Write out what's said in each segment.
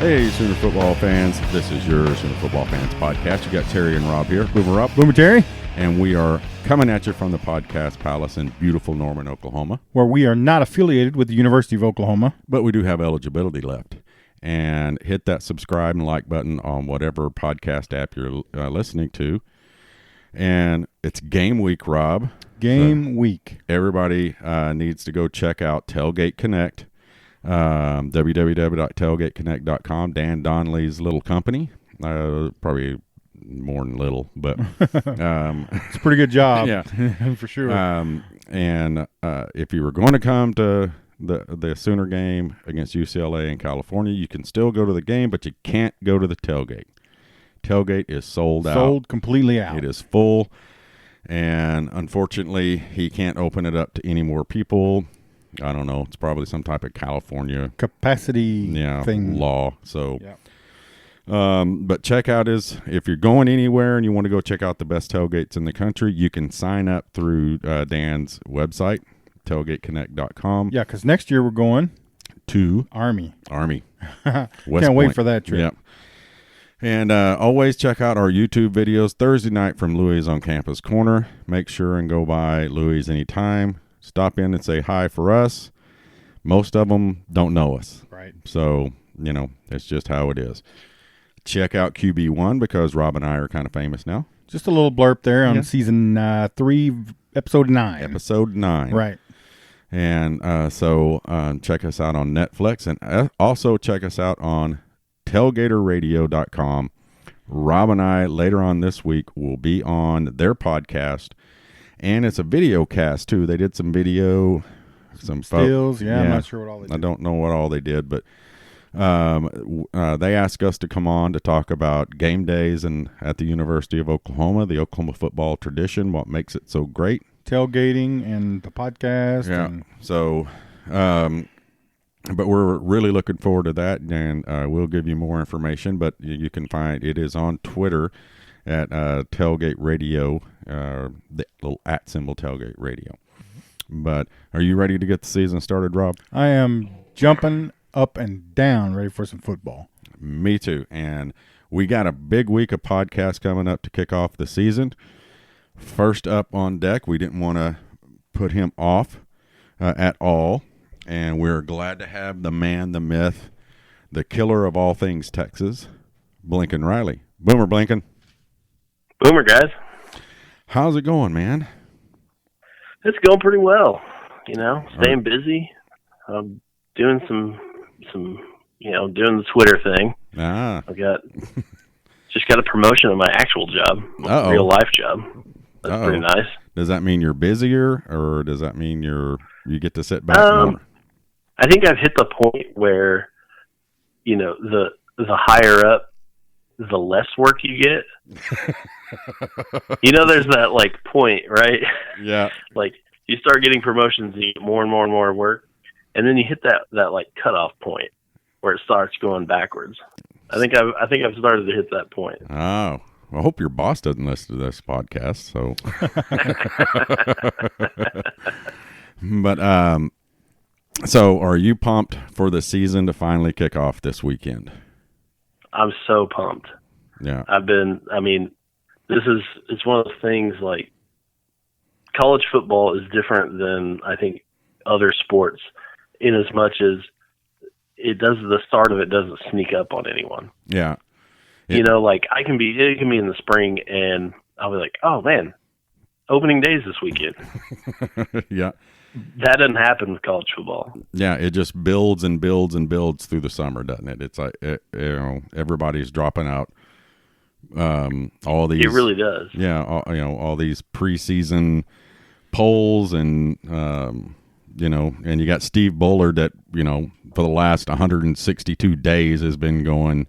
Hey, Sooner football fans. This is your Sooner Football Fans podcast. You got Terry and Rob here. Boomer up. Boomer Terry. And we are coming at you from the podcast palace in beautiful Norman, Oklahoma. Where we are not affiliated with the University of Oklahoma. But we do have eligibility left. And hit that subscribe and like button on whatever podcast app you're listening to. And it's game week, Rob. Game week. Everybody needs to go check out Tailgate Connect. www.tailgateconnect.com. Dan Donnelly's little company. Probably more than little, but it's a pretty good job. Yeah, for sure. And if you were going to come to the Sooner game against UCLA in California, you can still go to the game, but you can't go to the tailgate. Tailgate is sold out. Sold completely out. It is full, and unfortunately, he can't open it up to any more people. I don't know. It's probably some type of California capacity thing. Law. So, but check out if you're going anywhere and you want to go check out the best tailgates in the country, you can sign up through Dan's website, tailgateconnect.com. Yeah, because next year we're going to Army. Can't wait for that trip. Yep. And always check out our YouTube videos Thursday night from Louis on Campus Corner. Make sure and go by Louis anytime. Stop in and say hi for us. Most of them don't know us. Right. So, it's just how it is. Check out QB1 because Rob and I are kind of famous now. Just a little blurb there on season 3, episode 9. Episode 9. Right. And so check us out on Netflix and also check us out on tailgaterradio.com. Rob and I later on this week will be on their podcast. And it's a video cast, too. They did some video, some stills. I'm not sure what all they did. I don't know what all they did, but they asked us to come on to talk about game days and at the University of Oklahoma, the Oklahoma football tradition, what makes it so great. Tailgating and the podcast. Yeah. And So, but we're really looking forward to that, and we'll give you more information. But you can find it is on Twitter at Tailgate Radio, the little @ Tailgate Radio. But are you ready to get the season started, Rob? I am jumping up and down, ready for some football. Me too. And we got a big week of podcasts coming up to kick off the season. First up on deck, we didn't want to put him off at all. And we're glad to have the man, the myth, the killer of all things Texas, BLINKIN Riley. Boomer Blinkin. Boomer, guys. How's it going, man? It's going pretty well. Staying busy. Doing some doing the Twitter thing. I've just got a promotion on my actual job, real life job. That's pretty nice. Does that mean you're busier, or does that mean you get to sit back more? I think I've hit the point where, the higher up, the less work you get. There's that point, right? Yeah. You start getting promotions and you get more and more and more work, and then you hit that cutoff point where it starts going backwards. I think I've started to hit that point. Oh, well, I hope your boss doesn't listen to this podcast. So, but so are you pumped for the season to finally kick off this weekend? I'm so pumped. Yeah. It's one of those things college football is different than I think other sports in as much as the start of it doesn't sneak up on anyone. Yeah. It can be in the spring and I'll be like, oh man, opening days this weekend. Yeah. That doesn't happen with college football. Yeah, it just builds and builds and builds through the summer, doesn't it? It's like everybody's dropping out. All these. It really does. Yeah, all these preseason polls and and you got Steve Bullard that for the last 162 days has been going,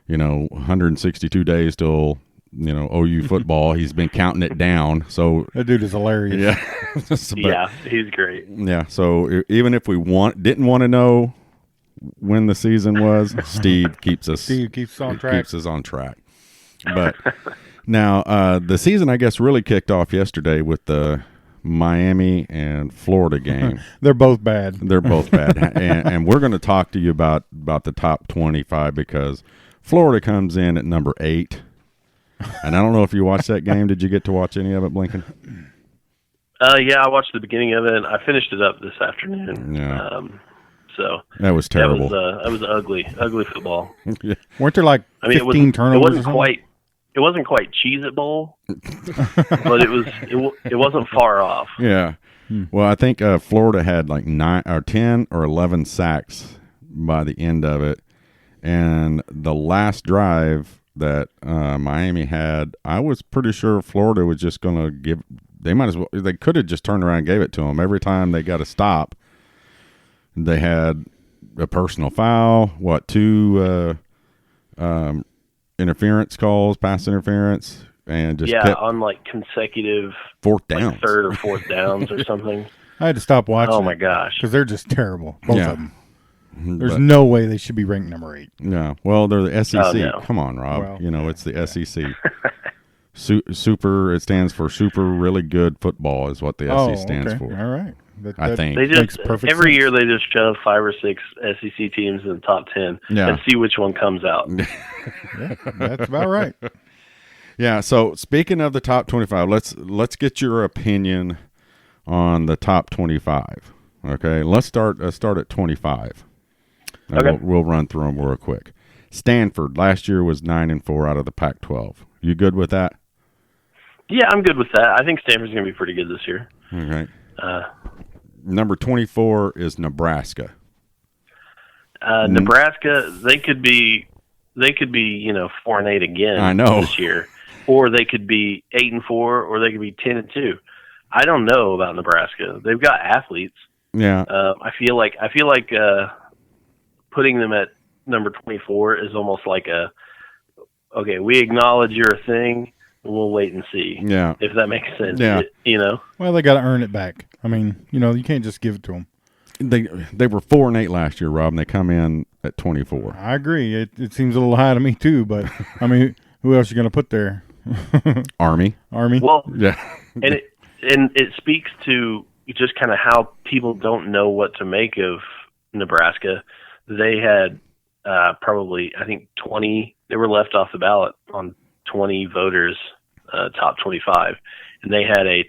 162 days till. OU football. He's been counting it down. So that dude is hilarious. Yeah, yeah, he's great. Yeah. So even if we didn't want to know when the season was, Steve keeps us. Steve keeps on track. Keeps us on track. But now the season, I guess, really kicked off yesterday with the Miami and Florida game. They're both bad. They're both bad. And we're going to talk to you about the top 25 because Florida comes in at number 8. And I don't know if you watched that game. Did you get to watch any of it, Blinkin? Yeah, I watched the beginning of it, and I finished it up this afternoon. Yeah. So that was terrible. That was ugly football. Yeah. Weren't there like 15 turnovers? It wasn't quite Cheez-It Bowl, but it wasn't far off. Yeah. Well, I think Florida had like 9 or 10 or 11 sacks by the end of it, and the last drive that Miami had, I was pretty sure Florida was just going to give. They could have just turned around and gave it to them every time they got a stop. They had a personal foul, 2 interference calls, pass interference, and just kept on like consecutive fourth downs, like third or fourth downs or something. I had to stop watching. Oh my gosh, because they're just terrible, both of them. There's But no way they should be ranked number 8. no, well, they're the SEC. Oh, no. Come on, Rob. Well, it's the SEC. Super. It stands for super really good football is what the SEC stands for. All right. I think they makes just perfect every sense. year they just shove 5 or 6 SEC teams in the top 10 and see which one comes out. Yeah, that's about right. Yeah. So speaking of the top 25, let's get your opinion on the top 25. Okay. Let's start at 25. Okay. We'll run through them real quick. Stanford last year was 9-4 out of the Pac-12. You good with that? Yeah, I'm good with that. I think Stanford's going to be pretty good this year. All right. Number 24 is Nebraska. Nebraska, they could be 4-8 again. I know. This year, or they could be 8-4, or they could be 10-2. I don't know about Nebraska. They've got athletes. Yeah. I feel like putting them at number 24 is almost like okay, we acknowledge you're a thing. We'll wait and see. Yeah. If that makes sense. Yeah. Well, they got to earn it back. I mean, you can't just give it to them. They were 4-8 last year, Rob, and they come in at 24. I agree. It seems a little high to me too, but I mean, who else are you going to put there? Army. Well, yeah. and it speaks to just kind of how people don't know what to make of Nebraska. They had probably, I think, 20. They were left off the ballot on 20 voters, top 25, and they had a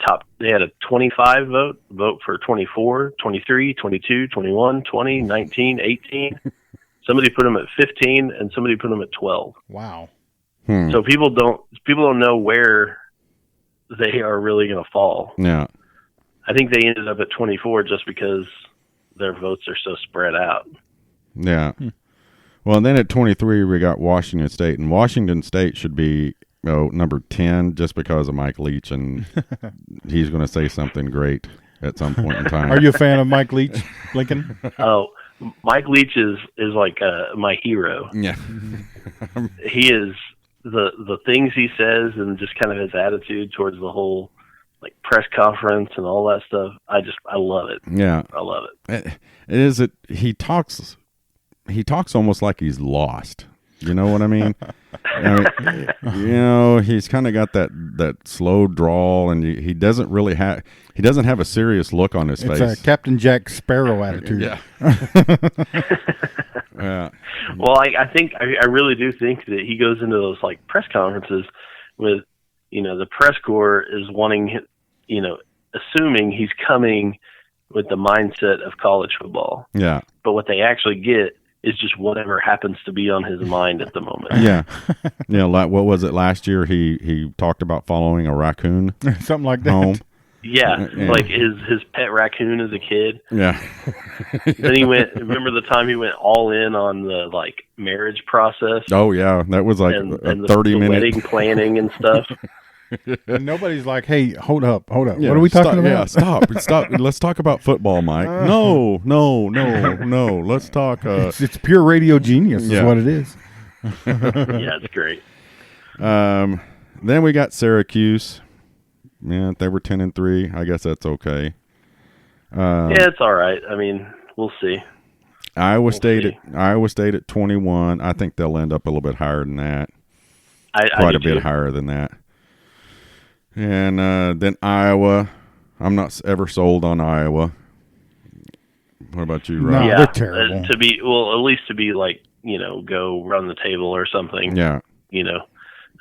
25 vote for 24, 23, 22, 21, 20, 19, 18. Somebody put them at 15, and somebody put them at 12. Wow. So people don't know where they are really going to fall. Yeah. I think they ended up at 24 just because their votes are so spread out. Yeah. Well, and then at 23, we got Washington State, and Washington State should be number 10 just because of Mike Leach, and he's going to say something great at some point in time. Are you a fan of Mike Leach, Lincoln? Oh, Mike Leach is like my hero. Yeah. He is the things he says and just kind of his attitude towards the whole like press conference and all that stuff. I love it. Yeah. I love it. He talks almost like he's lost. You know what I mean? He's kind of got that slow drawl, and he doesn't have a serious look on his face. It's a Captain Jack Sparrow attitude. Yeah. Yeah. Well, I really do think that he goes into those like press conferences with, the press corps is wanting, assuming he's coming with the mindset of college football. Yeah. But what they actually get is just whatever happens to be on his mind at the moment. Yeah. Yeah. Like, what was it last year? He talked about following a raccoon something like that. home. Yeah. Like his pet raccoon as a kid. Yeah. Then remember the time he went all in on the like marriage process? Oh yeah. That was like and a the 30-minute wedding planning and stuff. And nobody's like, hey, hold up. Yeah, what are we talking about? Yeah, stop. Let's talk about football, Mike. No. Let's talk. It's pure radio genius is what it is. Yeah, it's great. Then we got Syracuse. Yeah, they were 10-3. I guess that's okay. Yeah, it's all right. I mean, we'll see. Iowa State at 21. I think they'll end up a little bit higher than that. Quite a bit higher than that. And then Iowa I'm not ever sold on Iowa. What about you, Rob? No, Yeah, they're terrible. at least to be like, go run the table or something. Yeah.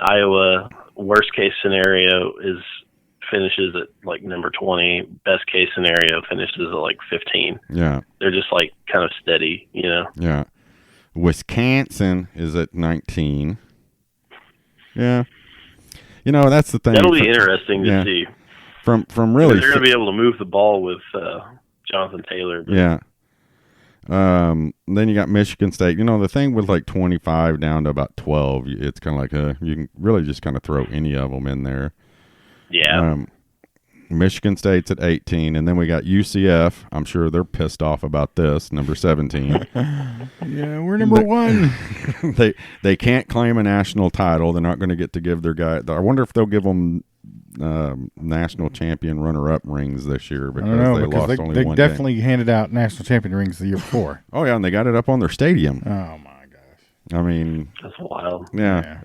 Iowa, worst case scenario finishes at like number 20. Best case scenario finishes at like 15. Yeah. They're just like kind of steady, Yeah. Wisconsin is at 19. Yeah. That's the thing. That'll be interesting to see. From really, they're going to be able to move the ball with Jonathan Taylor. But. Yeah. Then you got Michigan State. The thing with like 25 down to about 12, it's kind of like you can really just kind of throw any of them in there. Yeah. Michigan State's at 18, and then we got UCF. I'm sure they're pissed off about this, number 17. Yeah, we're number 1. They can't claim a national title. They're not going to get to give their guy. I wonder if they'll give them national champion runner-up rings this year because they lost only one. They definitely handed out national champion rings the year before. Oh yeah, and they got it up on their stadium. Oh my gosh! I mean, that's wild. Yeah.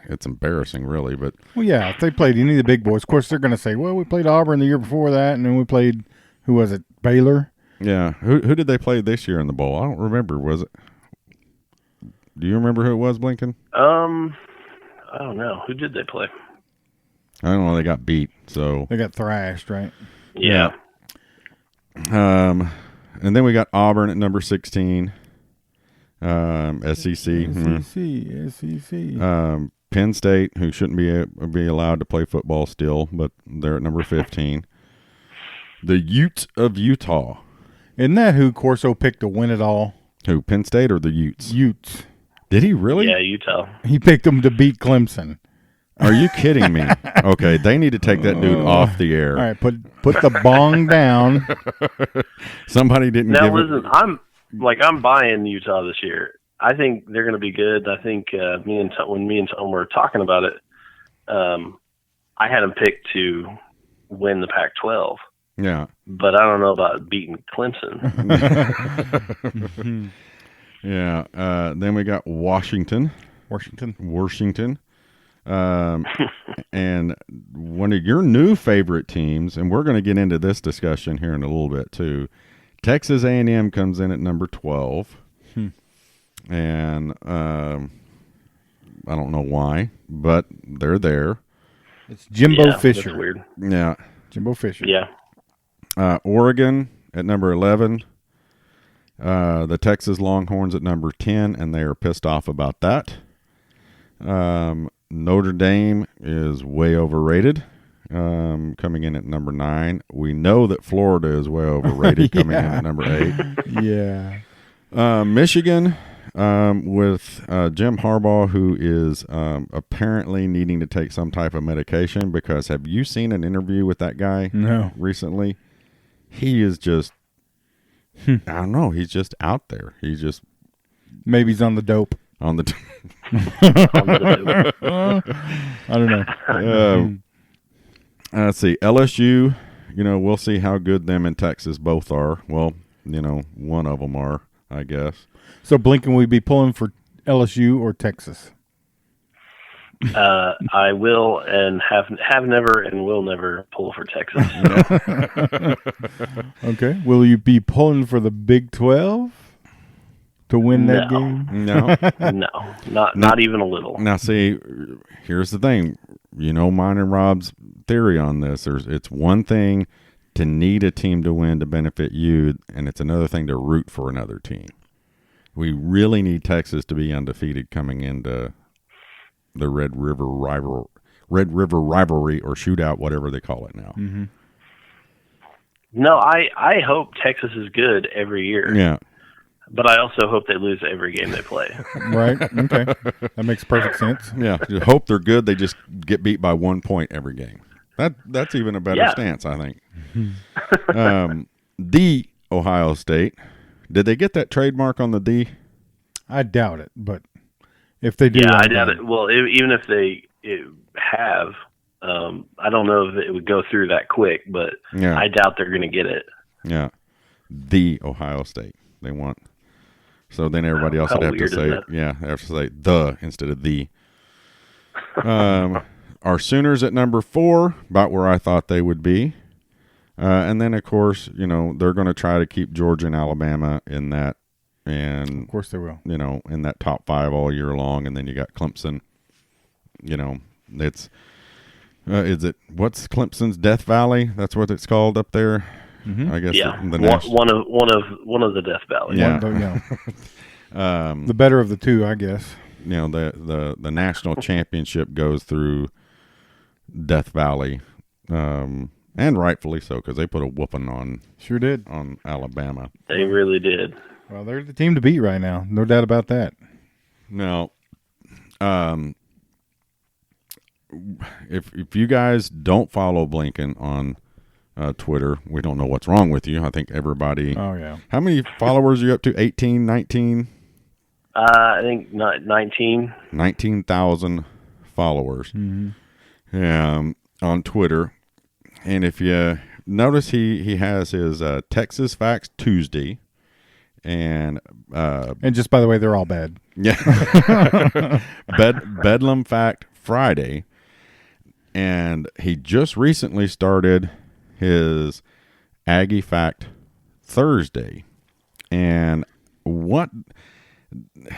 It's embarrassing, really. But yeah, if they played any of the big boys, of course they're going to say, "Well, we played Auburn the year before that, and then we played who was it, Baylor?" Yeah, who did they play this year in the bowl? I don't remember. Was it? Do you remember who it was, Blinkin? I don't know. Who did they play? I don't know. They got beat, so they got thrashed, right? Yeah. And then we got Auburn at number 16. SEC. SEC. Penn State, who shouldn't be allowed to play football still, but they're at number 15. The Utes of Utah. Isn't that who Corso picked to win it all? Who, Penn State or the Utes? Utes. Did he really? Yeah, Utah. He picked them to beat Clemson. Are you kidding me? Okay, they need to take that dude off the air. All right, put the bong down. Somebody didn't now, give listen, I'm buying Utah this year. I think they're going to be good. I think when me and Tom were talking about it, I had them picked to win the Pac-12. Yeah. But I don't know about beating Clemson. Yeah. Then we got Washington. And one of your new favorite teams, and we're going to get into this discussion here in a little bit too. Texas A&M comes in at number 12. And I don't know why, but they're there. It's Jimbo Fisher. That's weird. Yeah. Jimbo Fisher. Yeah. Oregon at number 11. The Texas Longhorns at number 10, and they are pissed off about that. Notre Dame is way overrated, coming in at number 9. We know that Florida is way overrated, coming in at number 8. Yeah. Michigan with Jim Harbaugh, who is apparently needing to take some type of medication, because have you seen an interview with that guy recently? He is just, I don't know, he's just out there. He's just... Maybe he's on the dope. I don't know. Let's see. LSU, we'll see how good them and Texas both are. Well, one of them are, I guess. So, Blinkin, will you be pulling for LSU or Texas? I will and have never and will never pull for Texas. Okay. Will you be pulling for the Big 12? To win that game? No. No, not even a little. Now, see, here's the thing. Mine and Rob's theory on this. It's one thing to need a team to win to benefit you, and it's another thing to root for another team. We really need Texas to be undefeated coming into the Red River rivalry or shootout, whatever they call it now. Mm-hmm. No, I hope Texas is good every year. Yeah. But I also hope they lose every game they play. Right. Okay. That makes perfect sense. Yeah. You hope they're good. They just get beat by 1 point every game. That's even a better stance, I think. The Ohio State. Did they get that trademark on the D? I doubt it, but if they do, I doubt it. Well, even if they have, I don't know if it would go through that quick, but I doubt they're going to get it. Yeah. The Ohio State. They want. So then everybody else would have to say, they have to say the instead of the. our Sooners at number 4, about where I thought they would be. And then, of course, they're going to try to keep Georgia and Alabama in that. And Of course they will. In that top 5 all year long. And then you got Clemson. It's what's Clemson's Death Valley? That's what it's called up there. Mm-hmm. I guess. Yeah, one of the Death Valley. Yeah. The better of the two, I guess. The national championship goes through Death Valley, and rightfully so, because they put a whooping on. Sure did. On Alabama. They really did. Well, they're the team to beat right now. No doubt about that. Now, if you guys don't follow Blinkin on Twitter, we don't know what's wrong with you. I think everybody. Oh yeah. How many followers are you up to? 18, 19? I think 19. 19,000 followers. Mm-hmm. On Twitter, and if you notice, he has his Texas Facts Tuesday, and just by the way, they're all bad. Yeah, Bedlam Fact Friday, and he just recently started his Aggie Fact Thursday, and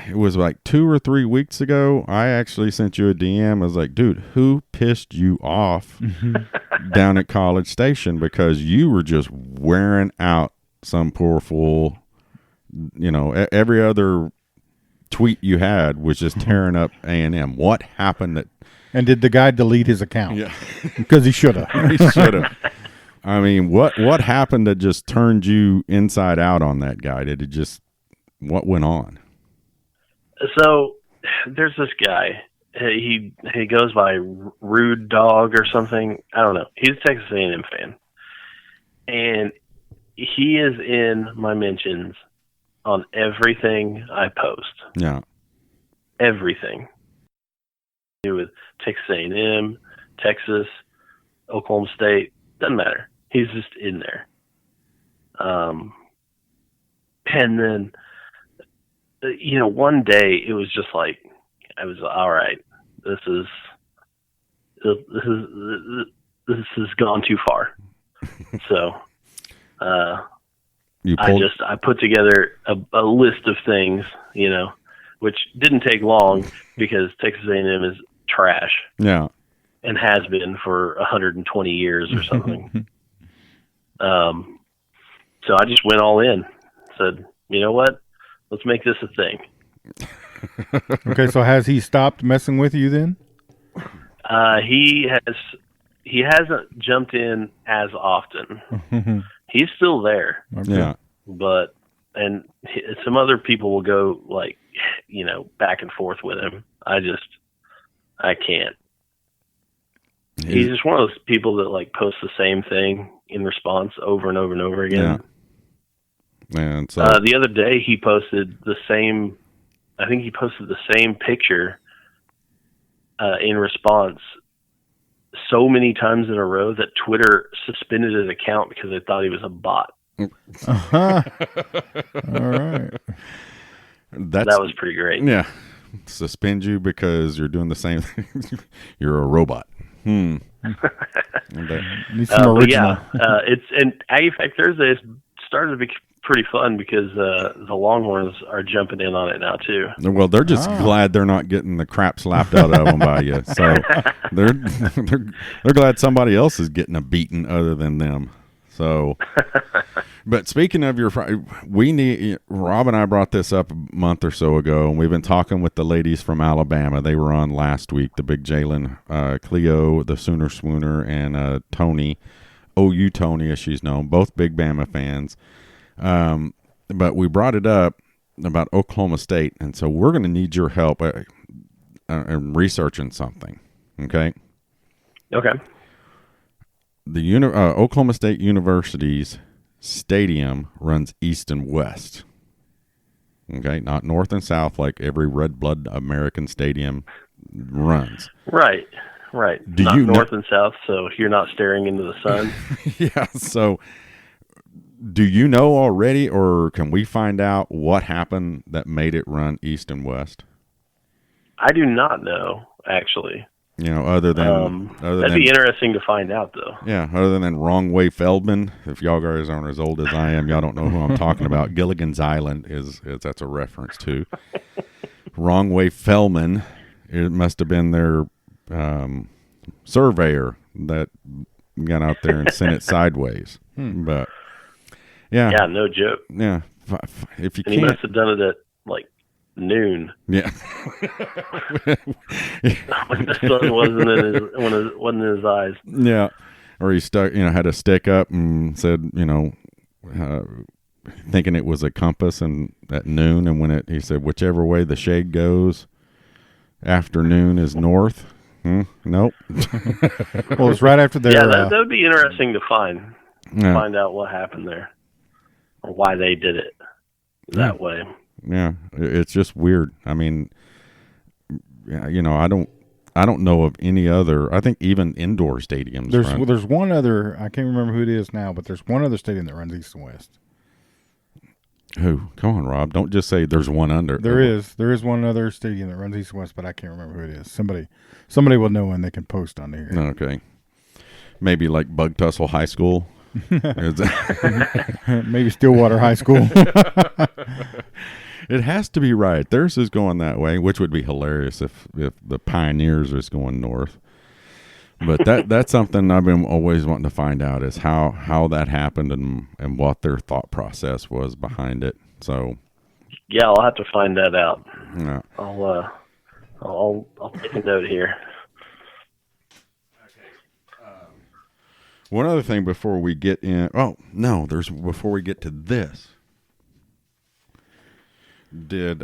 it was like 2 or 3 weeks ago, I actually sent you a DM. I was like, dude, who pissed you off down at College Station? Because you were just wearing out some poor fool. Every other tweet you had was just tearing up A&M. What happened? And did the guy delete his account? Yeah. Because he should have. He should have. I mean, what happened that just turned you inside out on that guy? What went on? So there's this guy. He goes by Rude Dog or something. I don't know. He's a Texas A&M fan, and he is in my mentions on everything I post. Yeah, everything to do with Texas A&M, Texas, Oklahoma State. Doesn't matter. He's just in there. And then, one day it was just like, I was all right. This has gone too far. So, I put together a list of things, which didn't take long because Texas A&M is trash. Yeah. And has been for 120 years or something. So I just went all in. Said, you know what? Let's make this a thing. Okay, so has he stopped messing with you then? He hasn't jumped in as often. He's still there. Okay. Yeah. But some other people will go back and forth with him. I can't. He's just one of those people that post the same thing in response over and over and over again. Yeah. And so the other day he posted the same. I think he posted the same picture in response so many times in a row that Twitter suspended his account because they thought he was a bot. Uh-huh. All right. That was pretty great. Yeah. Suspend you because you're doing the same thing. You're a robot. Need some original. It's and Aggie Fact Thursday has started to be pretty fun because the Longhorns are jumping in on it now too. Well, they're just glad they're not getting the crap slapped out of them by you. So they're glad somebody else is getting a beating other than them. So, but speaking of Rob and I brought this up a month or so ago, and we've been talking with the ladies from Alabama. They were on last week, the big Jalen, Cleo, the Sooner Swooner, and Tony, OU Tony, as she's known, both big Bama fans. But we brought it up about Oklahoma State, and so we're going to need your help in researching something, okay? Okay. The Oklahoma State University's stadium runs east and west. Okay, not north and south like every red blood American stadium runs. Right. Do not you north and south, so you're not staring into the sun. Yeah. So, do you know already, or can we find out what happened that made it run east and west? I do not know, actually. Other than that'd be interesting to find out, though. Yeah, other than Wrong Way Feldman. If y'all guys aren't as old as I am, y'all don't know who I'm talking about. Gilligan's Island is that's a reference to. Wrong Way Feldman. It must have been their surveyor that got out there and sent it sideways. But yeah, no joke. Yeah, if you and he must have done it at like noon. Yeah, when the sun wasn't in his eyes. Yeah, or he had a stick up and said, thinking it was a compass, and at noon, and he said, whichever way the shade goes, afternoon is north. Nope. Well, it's right after their. Yeah, that would be interesting to find out what happened there, or why they did it that way. Yeah, it's just weird. I mean, I don't know of any other. I think even indoor stadiums. There's one other. I can't remember who it is now, but there's one other stadium that runs east and west. Who? Come on, Rob. Don't just say there's one under. There is one other stadium that runs east and west, but I can't remember who it is. Somebody will know and they can post on here. Okay. Maybe like Bug Tussle High School. Maybe Stillwater High School. It has to be right. Theirs is going that way, which would be hilarious if the Pioneers is going north. But that's something I've been always wanting to find out, is how that happened and what their thought process was behind it. So yeah, I'll have to find that out. Yeah. I'll take a note here. One other thing before we get in. Before we get to this. Did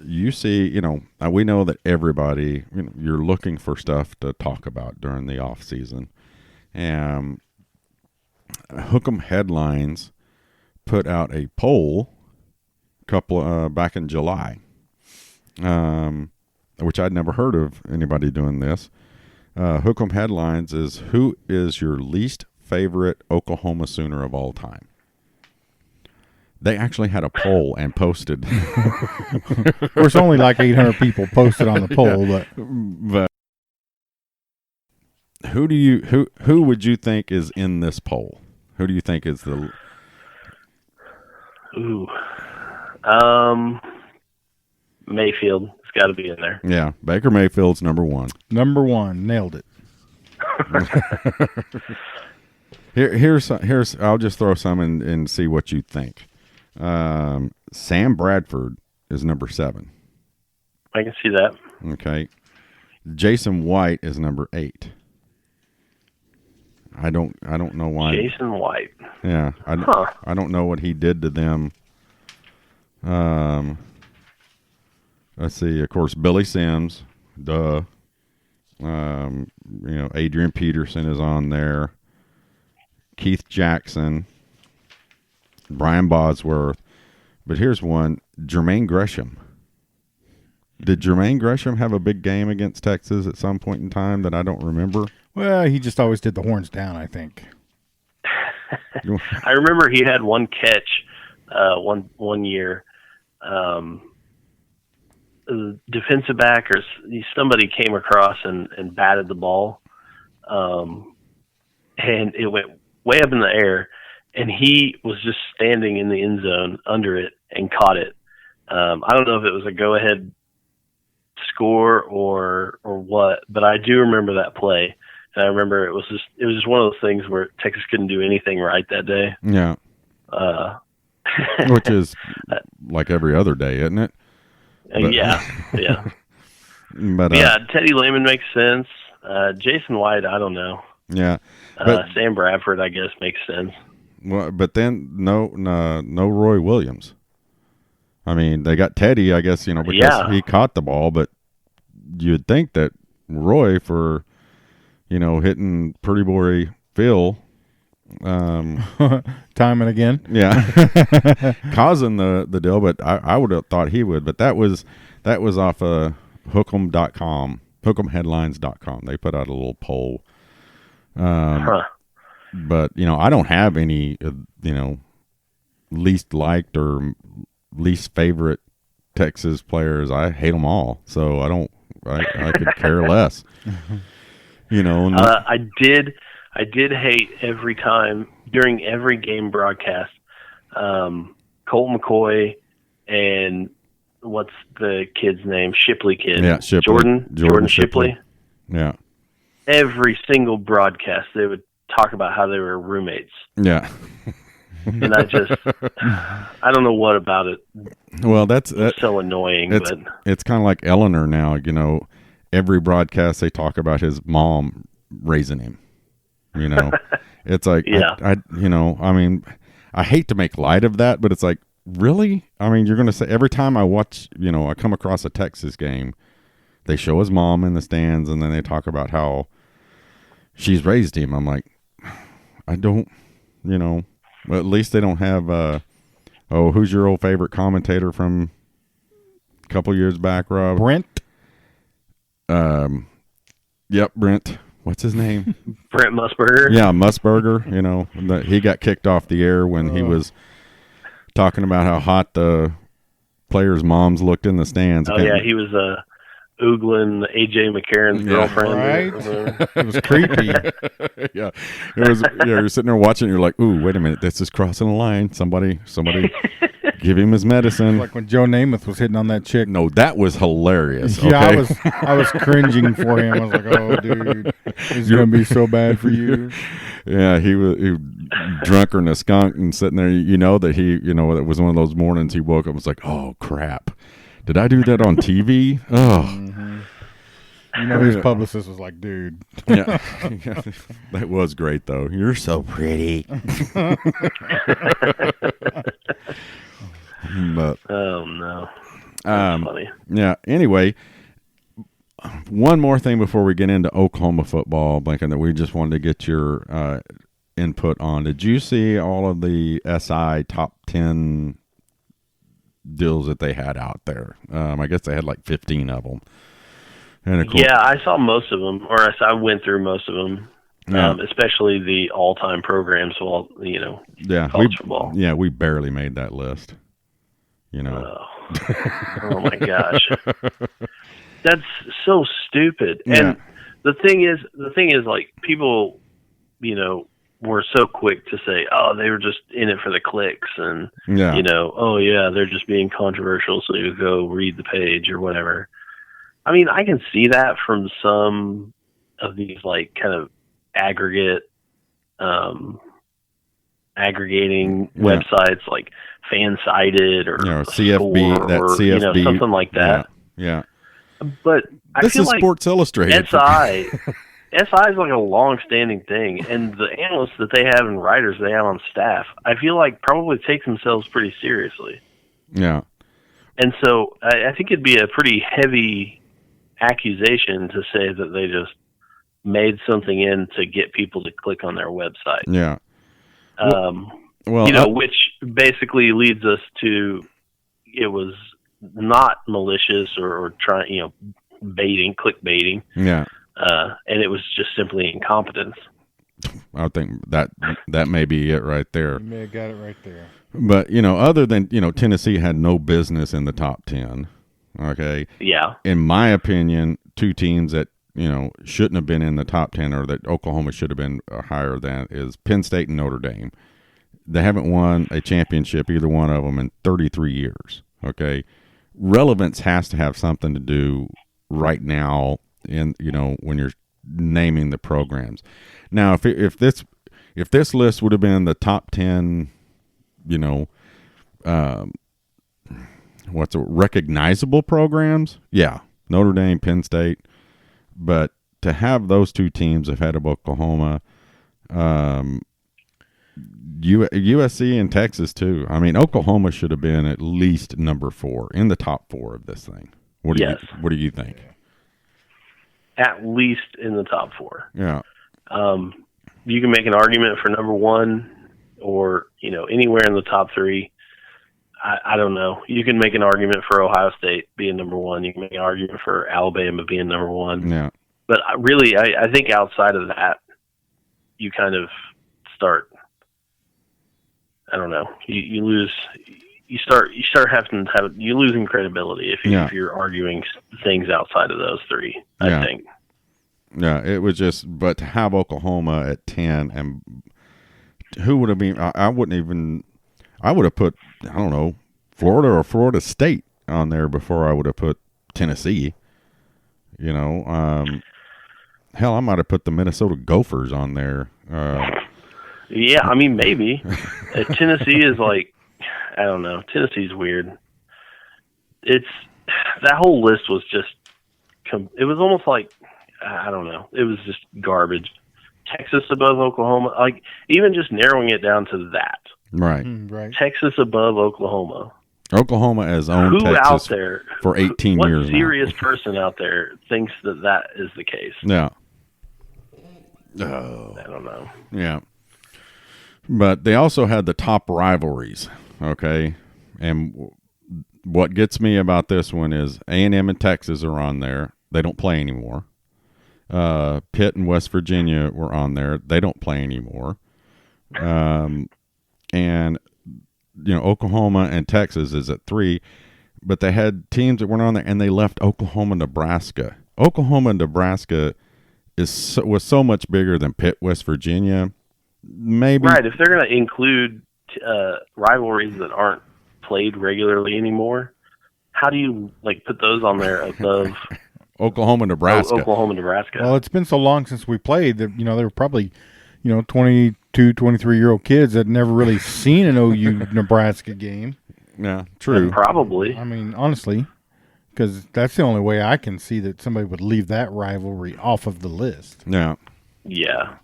you see, we know that everybody, you're looking for stuff to talk about during the off season. And Hook'em Headlines put out a poll back in July, which I'd never heard of anybody doing this. Hook'em Headlines is, who is your least favorite Oklahoma Sooner of all time? They actually had a poll and posted. There's only like 800 people posted on the poll, but who would you think is in this poll? Who do you think is the? Mayfield. It's got to be in there. Yeah, Baker Mayfield's number one. Number one, nailed it. Here's. I'll just throw some and see what you think. Sam Bradford is number 7. I can see that. Okay. Jason White is number 8. I don't know why. Jason White. Yeah. I don't know what he did to them. Let's see. Of course, Billy Sims. Duh. Adrian Peterson is on there. Keith Jackson. Brian Bosworth. But here's one. Jermaine Gresham. Did Jermaine Gresham have a big game against Texas at some point in time that I don't remember? Well, he just always did the horns down, I think. I remember he had one catch one year. Defensive back or somebody came across and batted the ball. And it went way up in the air. And he was just standing in the end zone under it and caught it. I don't know if it was a go-ahead score or what, but I do remember that play. And I remember it was just one of those things where Texas couldn't do anything right that day. Yeah. Which is like every other day, isn't it? Yeah. But Teddy Lehman makes sense. Jason White, I don't know. Yeah. Sam Bradford, I guess, makes sense. Well, but then no Roy Williams. I mean, they got Teddy, I guess, because he caught the ball, but you'd think that Roy for, hitting Pretty Boy Phil, time and again, causing the deal. But I would have thought he would. But that was off of Hook'em.com, Hook'emHeadlines.com. They put out a little poll. But, I don't have any, least liked or least favorite Texas players. I hate them all. So I I could care less. You know, I did hate every time during every game broadcast, Colt McCoy and what's the kid's name? Shipley kid. Yeah, Shipley. Jordan Shipley. Yeah. Every single broadcast, they would talk about how they were roommates. Yeah. And I don't know what about it. Well, that's so annoying. It's kind of like Eleanor now. You know, every broadcast they talk about his mom raising him. You know, it's like, yeah. I mean, I hate to make light of that, but it's like, really? I mean, you're going to say every time I watch, I come across a Texas game, they show his mom in the stands, and then they talk about how she's raised him. I'm like, I don't, well, at least they don't have, who's your old favorite commentator from a couple years back, Rob? Brent? Yep, Brent. What's his name? Brent Musburger. Yeah, Musburger. He got kicked off the air when he was talking about how hot the players' moms looked in the stands. Oh, yeah, he was oogling A.J. McCarron's girlfriend. Right? It was creepy. Yeah. It was. You're sitting there watching, you're like, ooh, wait a minute, this is crossing the line. Somebody give him his medicine. Like when Joe Namath was hitting on that chick. No, that was hilarious. Okay? Yeah, I was cringing for him. I was like, oh, dude, this is going to be so bad for you. Yeah, he was drunker than a skunk and sitting there, that it was one of those mornings he woke up and was like, oh, crap. Did I do that on TV? Oh. Mm-hmm. His publicist was like, dude. Yeah. That was great, though. You're so pretty. But, oh, no. That's funny. Yeah, anyway, one more thing before we get into Oklahoma football, Blinkin, that we just wanted to get your input on. Did you see all of the SI top 10 deals that they had out there? I guess they had like 15 of them. And of course, yeah, I saw most of them, or I went through most of them, especially the all-time programs. Well, college football. Yeah, we barely made that list. Oh my gosh, that's so stupid. Yeah. And the thing is, like, people, were so quick to say, oh, they were just in it for the clicks, and oh yeah, they're just being controversial, so you go read the page or whatever. I mean, I can see that from some of these, like, kind of aggregating websites like FanSided or CFB, Score, that or CFB, something like that. Yeah. But This is like Sports Illustrated. SI is like a long-standing thing, and the analysts that they have and writers they have on staff, I feel like probably take themselves pretty seriously. Yeah. And so I think it'd be a pretty heavy accusation to say that they just made something in to get people to click on their website. Yeah. Which basically leads us to it was not malicious or trying, clickbaiting. Yeah. And it was just simply incompetence. I think that may be it right there. You may have got it right there. But, other than, Tennessee had no business in the top 10. Okay. Yeah. In my opinion, two teams that, shouldn't have been in the top 10 or that Oklahoma should have been higher than is Penn State and Notre Dame. They haven't won a championship, either one of them, in 33 years. Okay. Relevance has to have something to do right now in, when you're naming the programs. Now, if this list would have been the top 10, recognizable programs? Yeah, Notre Dame, Penn State. But to have those two teams ahead of Oklahoma, USC and Texas too. I mean, Oklahoma should have been at least number 4 in the top 4 of this thing. What do you think? At least in the top 4. Yeah. You can make an argument for number 1 or, anywhere in the top 3. I don't know. You can make an argument for Ohio State being number 1. You can make an argument for Alabama being number 1. Yeah. But really, I think outside of that, you kind of start, I don't know, you lose you start having to have you losing credibility if you're arguing things outside of those three. I think. Yeah, it was just, but to have Oklahoma at 10, and who would have been? I wouldn't even. I would have put, I don't know, Florida or Florida State on there before I would have put Tennessee. You know, hell, I might have put the Minnesota Gophers on there. Yeah, I mean, maybe. Tennessee is like, I don't know. Tennessee's weird. That whole list was just, it was almost like, I don't know. It was just garbage. Texas above Oklahoma, like even just narrowing it down to that. Right. Right. Texas above Oklahoma. Oklahoma has owned Texas out there, for 18 years What serious person out there thinks that is the case? Yeah. I don't know. Yeah. But they also had the top rivalries, okay? And what gets me about this one is A&M and Texas are on there. They don't play anymore. Pitt and West Virginia were on there. They don't play anymore. And, you know, Oklahoma and Texas is at 3. But they had teams that weren't on there, and they left Oklahoma, Nebraska. Oklahoma and Nebraska was so much bigger than Pitt, West Virginia. Maybe right. If they're going to include rivalries that aren't played regularly anymore, how do you put those on there above Oklahoma, Nebraska? Oklahoma, Nebraska. Well, it's been so long since we played that they were probably 22, 23-year-old kids that never really seen an OU Nebraska game. Yeah, true. Probably. I mean, honestly, because that's the only way I can see that somebody would leave that rivalry off of the list. Yeah. Yeah.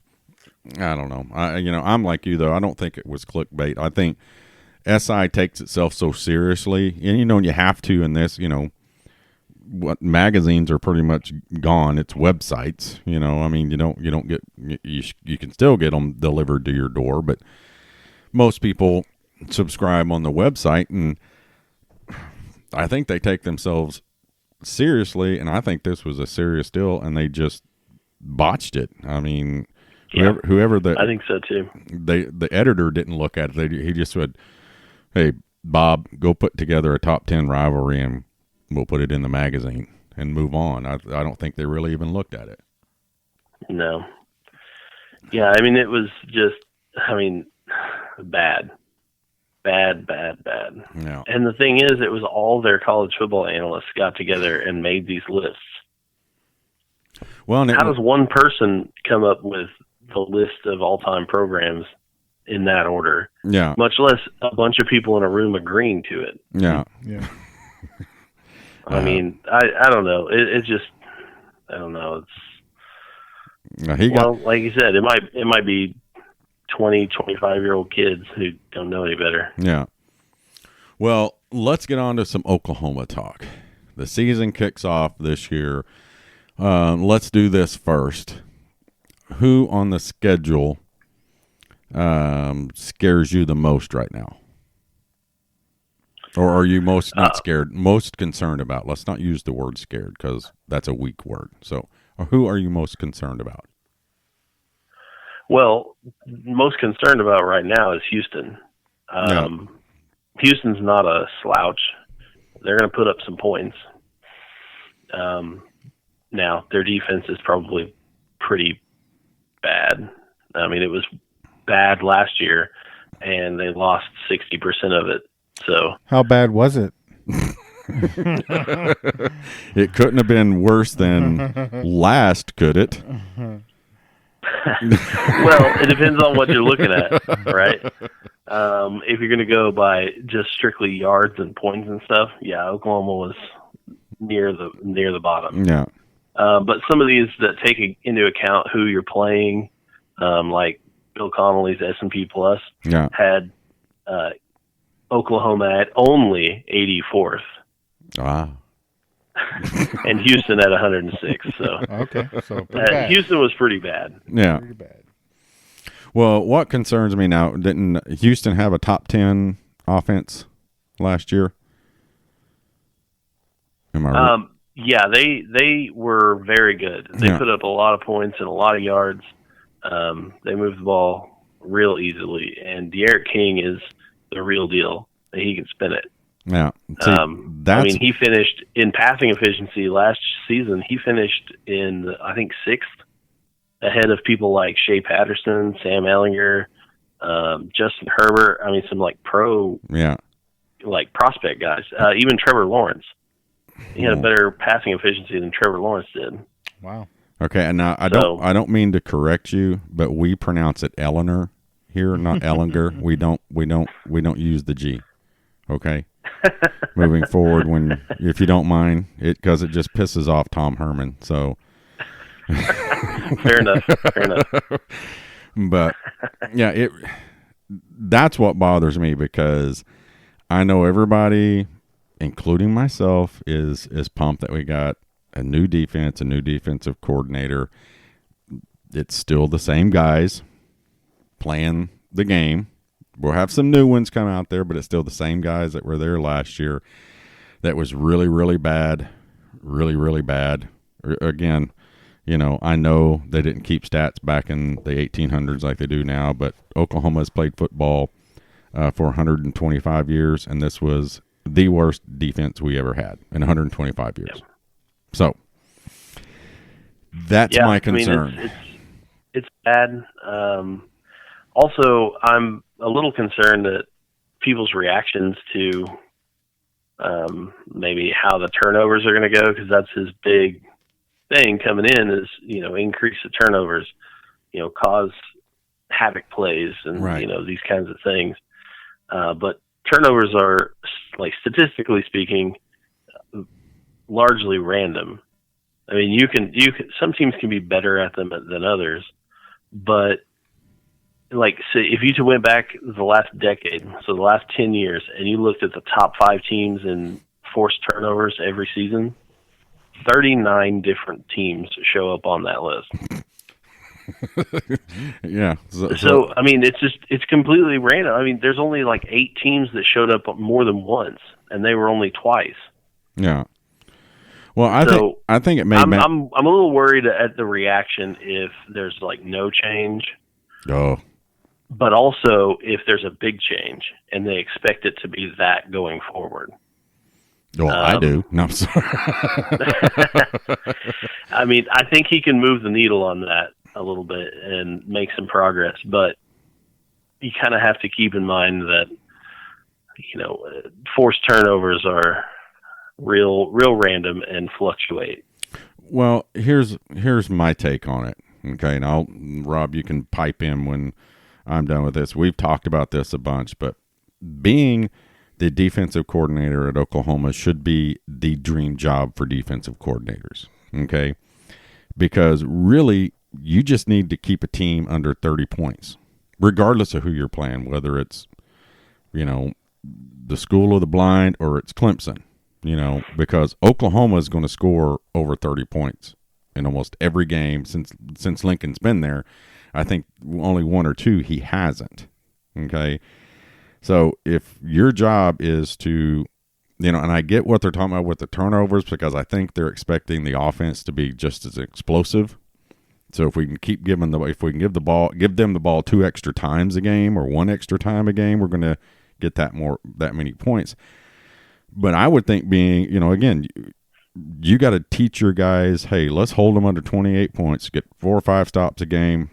I don't know. I'm like you, though. I don't think it was clickbait. I think SI takes itself so seriously. And, you have to in this, what magazines are pretty much gone. It's websites, I mean, you don't get, you can still get them delivered to your door, but most people subscribe on the website, and I think they take themselves seriously, and I think this was a serious deal, and they just botched it. I mean, whoever I think so too. The editor didn't look at it. He just said, "Hey, Bob, go put together a top 10 rivalry, and we'll put it in the magazine and move on." I don't think they really even looked at it. No. Yeah, I mean, it was just, bad. Bad. Yeah. And the thing is, it was all their college football analysts got together and made these lists. Well, how does one person come up with the list of all-time programs in that order? Yeah. Much less a bunch of people in a room agreeing to it. Yeah. Yeah. I mean, I don't know. It just, I don't know. It's like you said, it might be 20, 25-year-old kids who don't know any better. Yeah. Well, let's get on to some Oklahoma talk. The season kicks off this year. Let's do this first. Who on the schedule scares you the most right now? Or are you most not scared, most concerned about? Let's not use the word scared because that's a weak word. So who are you most concerned about? Well, most concerned about right now is Houston. Houston's not a slouch. They're going to put up some points. Now, their defense is probably pretty bad. I mean, it was bad last year, and they lost 60% of it. So, how bad was it? It couldn't have been worse than last, could it? Well, it depends on what you're looking at, right? If you're going to go by just strictly yards and points and stuff, yeah, Oklahoma was near the bottom. Yeah. But some of these that take into account who you're playing, like Bill Connolly's S&P Plus, had Oklahoma at only 84th. Wow. And Houston at 106. So okay, so Houston was pretty bad. Yeah. Pretty bad. Well, what concerns me now, didn't Houston have a top 10 offense last year? Am I right? Yeah, they were very good. They put up a lot of points and a lot of yards. They moved the ball real easily, and De'Aaron King is the real deal. that he can spin it. Yeah. See, I mean, he finished in passing efficiency last season. He finished in, I think, 6th, ahead of people like Shea Patterson, Sam Ellinger, Justin Herbert. I mean, some like prospect guys. Even Trevor Lawrence. He had a better passing efficiency than Trevor Lawrence did. Wow. Okay, and now I don't mean to correct you, but we pronounce it Eleanor here, not Ellinger. We don't use the G. Okay. Moving forward, if you don't mind, because it just pisses off Tom Herman. So fair enough. But yeah, that's what bothers me, because I know everybody, including myself, is pumped that we got a new defense, a new defensive coordinator. It's still the same guys playing the game. We'll have some new ones come out there, but it's still the same guys that were there last year. That was really, really bad. Really, really bad. Again, I know they didn't keep stats back in the 1800s like they do now, but Oklahoma has played football for 125 years, and this was the worst defense we ever had in 125 years. Yep. So that's my concern. I mean, it's bad. Also, I'm a little concerned that people's reactions to maybe how the turnovers are going to go, because that's his big thing coming in is, increase the turnovers, cause havoc plays and, right. These kinds of things. But turnovers are, like, statistically speaking, largely random. I mean, you can some teams can be better at them than others, but like, so if you went back the last decade, so the last 10 years, and you looked at the top 5 teams in forced turnovers every season, 39 different teams show up on that list. Yeah. So, I mean, it's completely random. I mean, there's only like 8 teams that showed up more than once, and they were only twice. Yeah. Well, I think it may. I'm a little worried at the reaction if there's like no change. Oh. But also if there's a big change and they expect it to be that going forward. Well, I do. No, I'm sorry. I mean, I think he can move the needle on that a little bit and make some progress, but you kind of have to keep in mind that, forced turnovers are real random and fluctuate. Well, here's my take on it. Okay, and Rob, you can pipe in when I'm done with this. We've talked about this a bunch, but being the defensive coordinator at Oklahoma should be the dream job for defensive coordinators. Okay, because really, you just need to keep a team under 30 points, regardless of who you're playing, whether it's, the School of the Blind or it's Clemson, because Oklahoma is going to score over 30 points in almost every game since Lincoln's been there. I think only 1 or 2 he hasn't. Okay. So if your job is to, and I get what they're talking about with the turnovers, because I think they're expecting the offense to be just as explosive. So if we can keep give them the ball 2 extra times a game or 1 extra time a game, we're going to get that many points. But I would think being, again, you got to teach your guys, hey, let's hold them under 28 points, get 4 or 5 stops a game,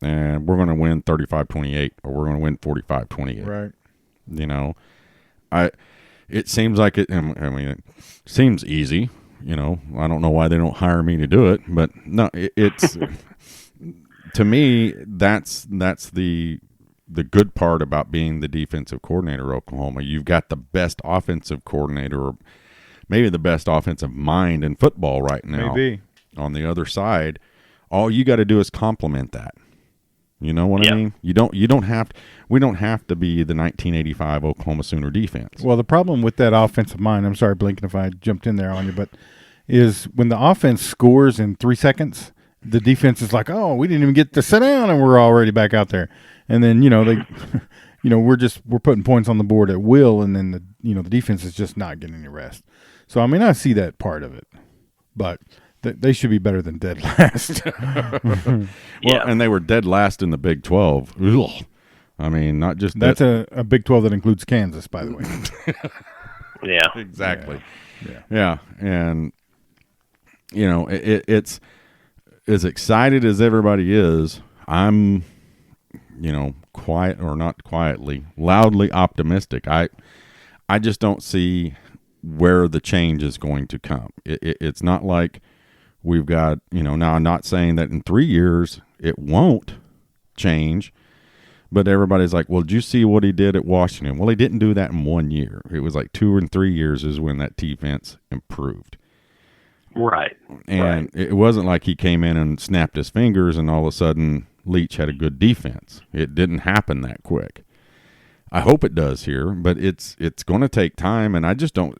and we're going to win 35-28 or we're going to win 45-28. Right. It seems like it. I mean, it seems easy. I don't know why they don't hire me to do it, but no, it's to me that's the good part about being the defensive coordinator at Oklahoma. You've got the best offensive coordinator, or maybe the best offensive mind in football right now. Maybe. On the other side, all you got to do is complement that. You know what I mean? We don't have to be the 1985 Oklahoma Sooner defense. Well, the problem with that offensive mind, I'm sorry, Blinkin, if I jumped in there on you, but is when the offense scores in 3 seconds, the defense is like, oh, we didn't even get to sit down and we're already back out there. And then, we're putting points on the board at will, and then the defense is just not getting any rest. So, I mean, I see that part of it, but they should be better than dead last. Well, and they were dead last in the Big 12. Ugh. I mean, not just that's a Big 12 that includes Kansas, by the way. Yeah, exactly. Yeah. And it's as excited as everybody is. I'm, quiet or not quietly, loudly optimistic. I just don't see where the change is going to come. It's not like we've got, now I'm not saying that in 3 years it won't change, but everybody's like, well, did you see what he did at Washington? Well, he didn't do that in 1 year. It was like 2 and 3 years is when that defense improved. Right. And it wasn't like he came in and snapped his fingers and all of a sudden Leach had a good defense. It didn't happen that quick. I hope it does here, but it's going to take time, and I just don't.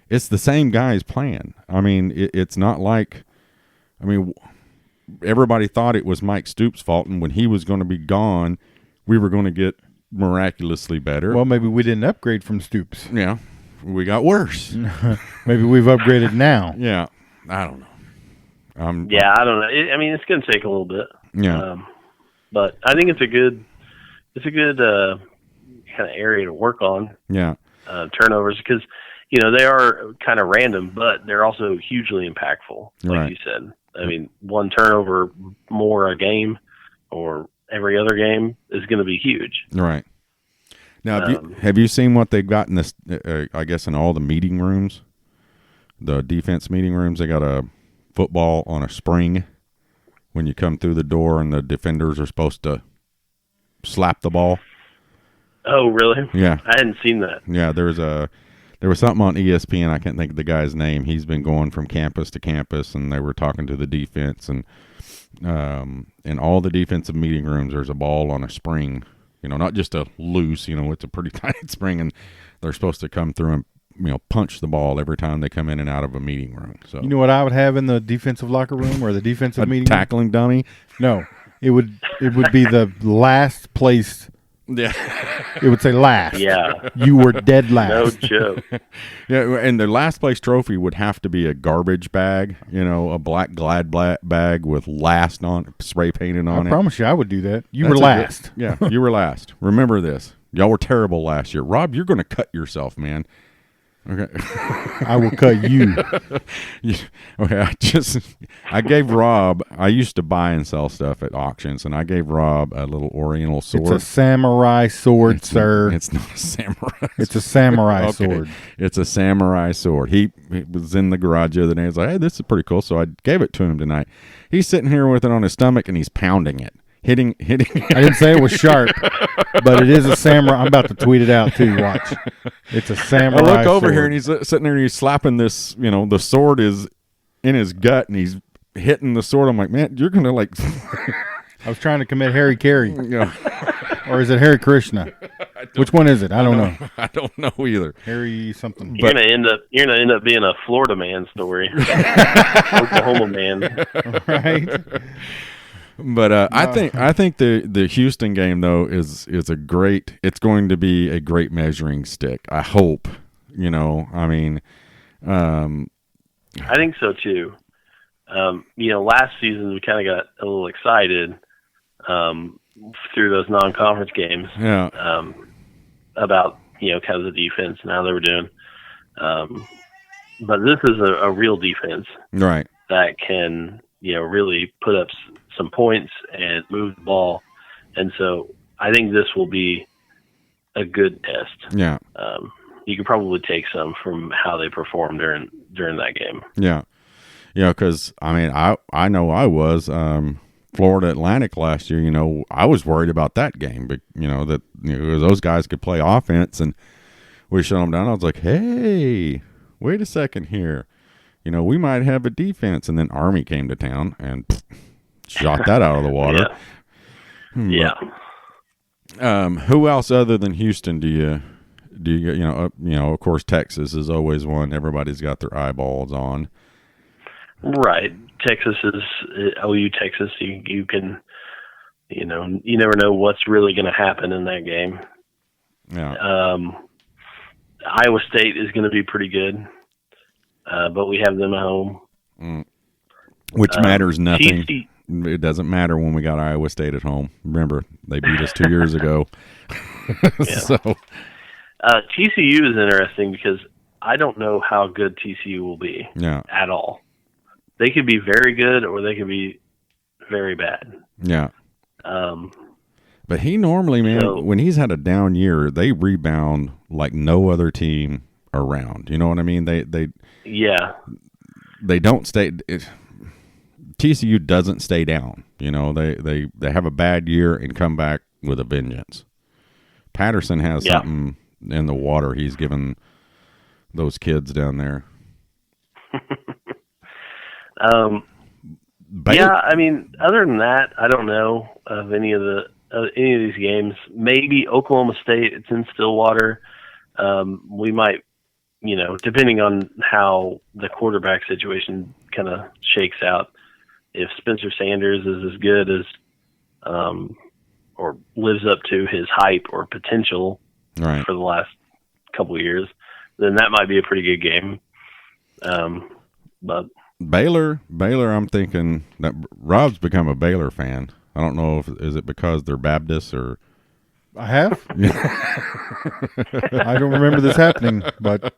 It's the same guy's plan. I mean, it's not like. I mean, everybody thought it was Mike Stoops' fault, and when he was going to be gone, we were going to get miraculously better. Well, maybe we didn't upgrade from Stoops. Yeah, we got worse. Maybe we've upgraded now. Yeah, I don't know. I don't know. I mean, it's going to take a little bit. Yeah, but I think it's a good kind of area to work on. Yeah, turnovers, because they are kind of random, but they're also hugely impactful. Like you said, I mean, one turnover more a game or every other game is going to be huge. Right. Now, have you seen what they've got in this? I guess in all the meeting rooms, the defense meeting rooms, they got a football on a spring when you come through the door, and the defenders are supposed to slap the ball. Oh, really? Yeah, I hadn't seen that. Yeah, there was something on ESPN. I can't think of the guy's name. He's been going from campus to campus, and they were talking to the defense, and in all the defensive meeting rooms, there's a ball on a spring. Not just a loose. It's a pretty tight spring, and they're supposed to come through and punch the ball every time they come in and out of a meeting room. So you know what I would have in the defensive locker room or the defensive meeting tackling room? Dummy? No, it would be the last place. Yeah, it would say last. Yeah, you were dead last. No joke. Yeah, and the last place trophy would have to be a garbage bag. A black Glad bag with last on spray painted on it. I promise you, I would do that. You were last. Yeah, you were last. Remember this. Y'all were terrible last year. Rob, you're going to cut yourself, man. Okay. I will cut you. Okay, I gave Rob, I used to buy and sell stuff at auctions, and I gave Rob a little oriental sword. It's a samurai sword, sir. It's not a samurai. It's a samurai sword. It's a samurai sword. He was in the garage the other day. He's like, hey, this is pretty cool. So I gave it to him tonight. He's sitting here with it on his stomach, and he's pounding it. Hitting. I didn't say it was sharp, but it is a samurai. I'm about to tweet it out too. Watch. It's a samurai. I look over sword. here and he's sitting there and he's slapping this. The sword is in his gut and he's hitting the sword. I'm like, man, you're gonna like. I was trying to commit Harry Carey. Yeah. Or is it Harry Krishna? Which one is it? I don't know. I don't know either. Harry something. You're gonna end up being a Florida man story. Oklahoma man. Right. But I think the Houston game though is it's going to be a great measuring stick. I hope. I mean, I think so too. Last season we kind of got a little excited through those non-conference games. Yeah. About kind of the defense and how they were doing. But this is a real defense, right? That can really put up some points and move the ball, and so I think this will be a good test. Yeah. You could probably take some from how they performed during that game. Yeah. Yeah, because I mean, I know I was Florida Atlantic last year. I was worried about that game, but those guys could play offense, and we shut them down. I was like, hey, wait a second here. We might have a defense, and then Army came to town and shot that out of the water. Yeah. Who else other than Houston do you of course Texas is always one everybody's got their eyeballs on. Right. Texas is OU Texas. You can you never know what's really going to happen in that game. Yeah. Iowa State is going to be pretty good. But we have them at home. Which matters nothing. it doesn't matter when we got Iowa State at home. Remember, they beat us 2 years ago. So TCU is interesting because I don't know how good TCU will be at all. They could be very good or they could be very bad. Yeah. But he normally, man, when he's had a down year, they rebound like no other team around. You know what I mean? They don't stay. TCU doesn't stay down. You know, they have a bad year and come back with a vengeance. Patterson has something in the water he's given those kids down there. I mean, other than that, I don't know of any of these games. Maybe Oklahoma State. It's in Stillwater. We might, depending on how the quarterback situation kind of shakes out. If Spencer Sanders is as good as, or lives up to his hype or potential for the last couple of years, then that might be a pretty good game. But Baylor, I'm thinking that Rob's become a Baylor fan. I don't know is it because they're Baptists or. I have. I don't remember this happening, but.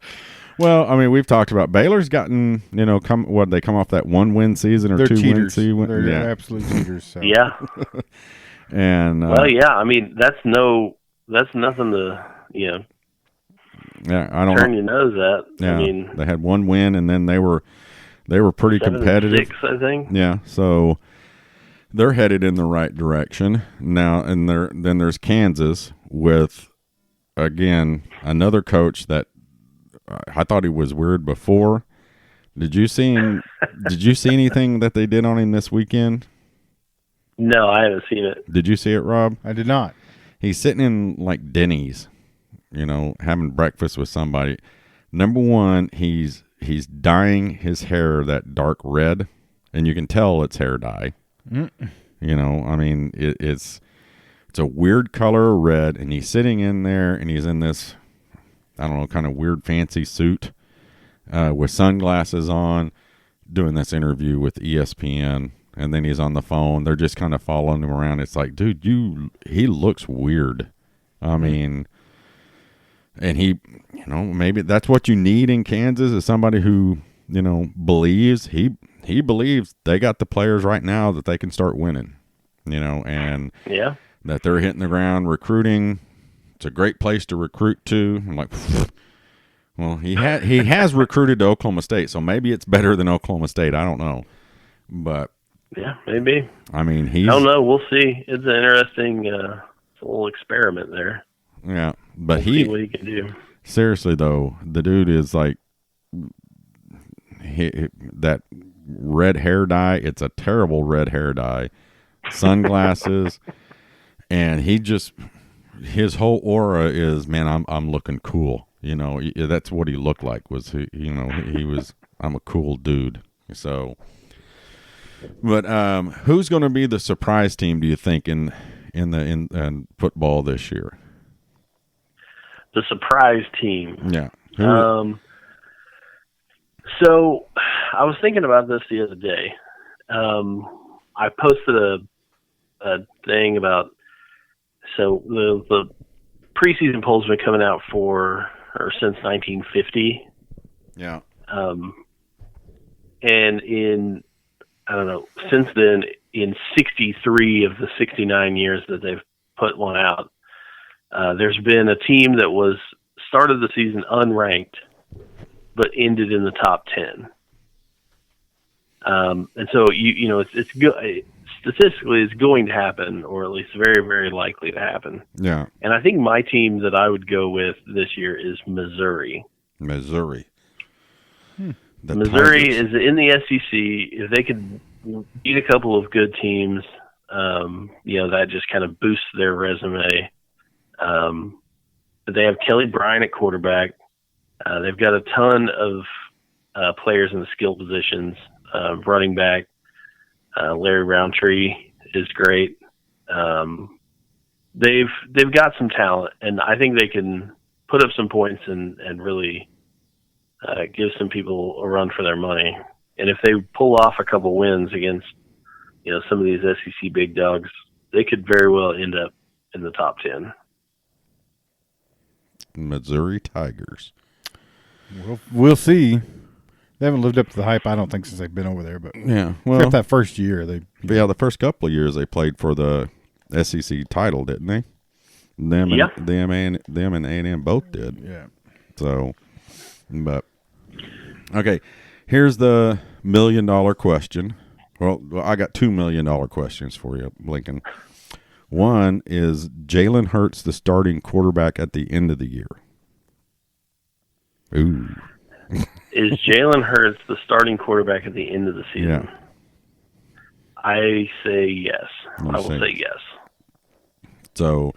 Well, I mean, we've talked about Baylor's gotten, they come off that 1-win season or they're 2-win season? They're absolute cheaters. So. Yeah. And I mean, that's nothing to, I don't turn your nose at. Yeah, I mean, they had 1 win and then they were pretty competitive. 7-6, I think. Yeah, so they're headed in the right direction now. And then there's Kansas with, again, another coach that I thought he was weird before. Did you see him? Did you see anything that they did on him this weekend? No, I haven't seen it. Did you see it, Rob? I did not. He's sitting in like Denny's, having breakfast with somebody. Number one, he's dyeing his hair that dark red, and you can tell it's hair dye. I mean, it's a weird color of red, and he's sitting in there, and he's in this, I don't know, kind of weird fancy suit with sunglasses on, doing this interview with ESPN, and then he's on the phone. They're just kind of following him around. It's like, dude, he looks weird. I mean, and he, maybe that's what you need in Kansas is somebody who, believes he believes they got the players right now that they can start winning, and that they're hitting the ground recruiting. It's a great place to recruit to. I'm like, well, he has recruited to Oklahoma State, so maybe it's better than Oklahoma State. I don't know, but yeah, maybe. I mean, I don't know. We'll see. It's an interesting little experiment there. Yeah, but we'll see what he can do. Seriously though, the dude is like that red hair dye. It's a terrible red hair dye. Sunglasses, and his whole aura is, man, I'm looking cool. That's what he looked like. Was he was, I'm a cool dude. So, but who's going to be the surprise team? Do you think in football this year? The surprise team. Yeah. So I was thinking about this the other day. I posted a thing about, so the preseason polls have been coming out since 1950. Yeah. And since then, in 63 of the 69 years that they've put one out, there's been a team that started the season unranked, but ended in the top 10. And so it's good. Statistically, it's going to happen, or at least very, very likely to happen. Yeah. And I think my team that I would go with this year is Missouri. Missouri Tigers is in the SEC. If they could beat a couple of good teams, that just kind of boosts their resume. They have Kelly Bryant at quarterback. They've got a ton of players in the skill positions. Running back, Larry Roundtree is great. They've got some talent, and I think they can put up some points and really give some people a run for their money. And if they pull off a couple wins against some of these SEC big dogs, they could very well end up in the top 10. Missouri Tigers. We'll see. They haven't lived up to the hype, I don't think, since they've been over there. But yeah, well, except that first year, the first couple of years they played for the SEC title, didn't they? Them and A&M both did. Yeah. So, but okay, here's the $1 million question. Well, I got $2 million questions for you, Blinkin. One is Jalen Hurts the starting quarterback at the end of the year? Ooh. Is Jalen Hurts the starting quarterback at the end of the season? Yeah. I say yes. I will say yes. So,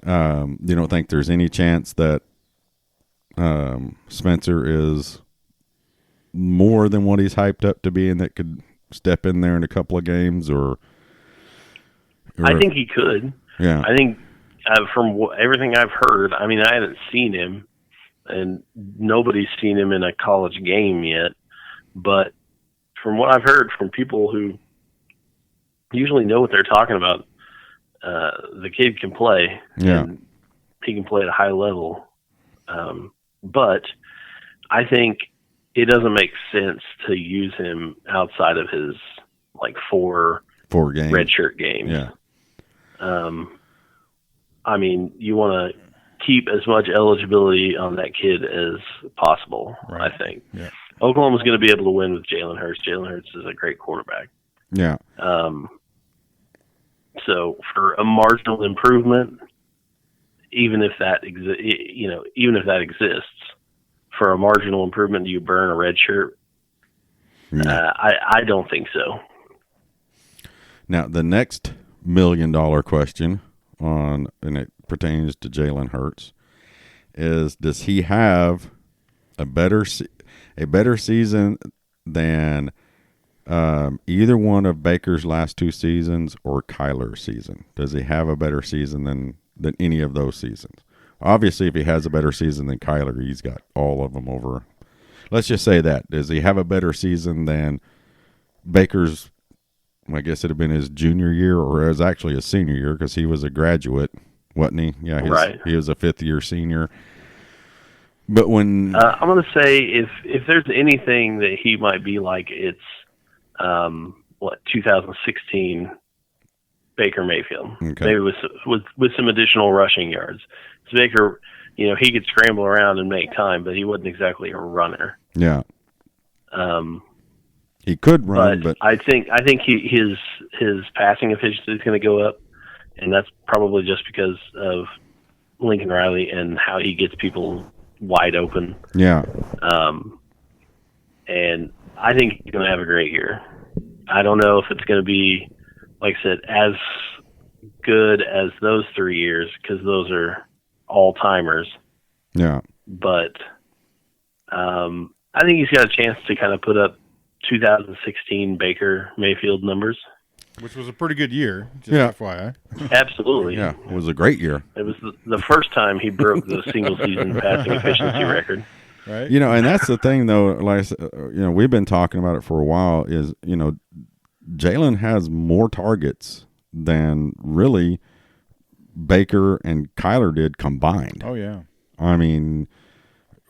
you don't think there's any chance that Spencer is more than what he's hyped up to be and that could step in there in a couple of games? Or I think he could. Yeah. I think from everything I've heard, I mean, I haven't seen him, and nobody's seen him in a college game yet. But from what I've heard from people who usually know what they're talking about, the kid can play. Yeah. And he can play at a high level. But I think it doesn't make sense to use him outside of his four games, redshirt games. Yeah. I mean, you want to keep as much eligibility on that kid as possible, right. I think. Yeah. Oklahoma's going to be able to win with Jalen Hurts. Jalen Hurts is a great quarterback. Yeah. So for a marginal improvement, even if that exists, for a marginal improvement, do you burn a red shirt? Yeah. I don't think so. Now, the next $1 million question and it pertains to Jalen Hurts, is does he have a better season than either one of Baker's last two seasons or Kyler's season? Does he have a better season than any of those seasons? Obviously, if he has a better season than Kyler, he's got all of them over. Let's just say that. Does he have a better season than Baker's? I guess it had been his junior year, or it was actually his senior year because he was a graduate, wasn't he? Yeah, right. He was a fifth-year senior. But when I'm going to say if there's anything that he might be like, it's 2016 Baker Mayfield, okay. maybe with some additional rushing yards. So Baker, he could scramble around and make time, but he wasn't exactly a runner. Yeah. He could run, but I think his passing efficiency is going to go up, and that's probably just because of Lincoln Riley and how he gets people wide open. Yeah. And I think he's going to have a great year. I don't know if it's going to be, like I said, as good as those 3 years, because those are all-timers. Yeah. But I think he's got a chance to kind of put up 2016 Baker Mayfield numbers. Which was a pretty good year, just FYI. Absolutely. Yeah, it was a great year. It was the first time he broke the single-season passing efficiency record. Right. And that's the thing, though, like, we've been talking about it for a while, is, Jalen has more targets than really Baker and Kyler did combined. Oh, yeah. I mean,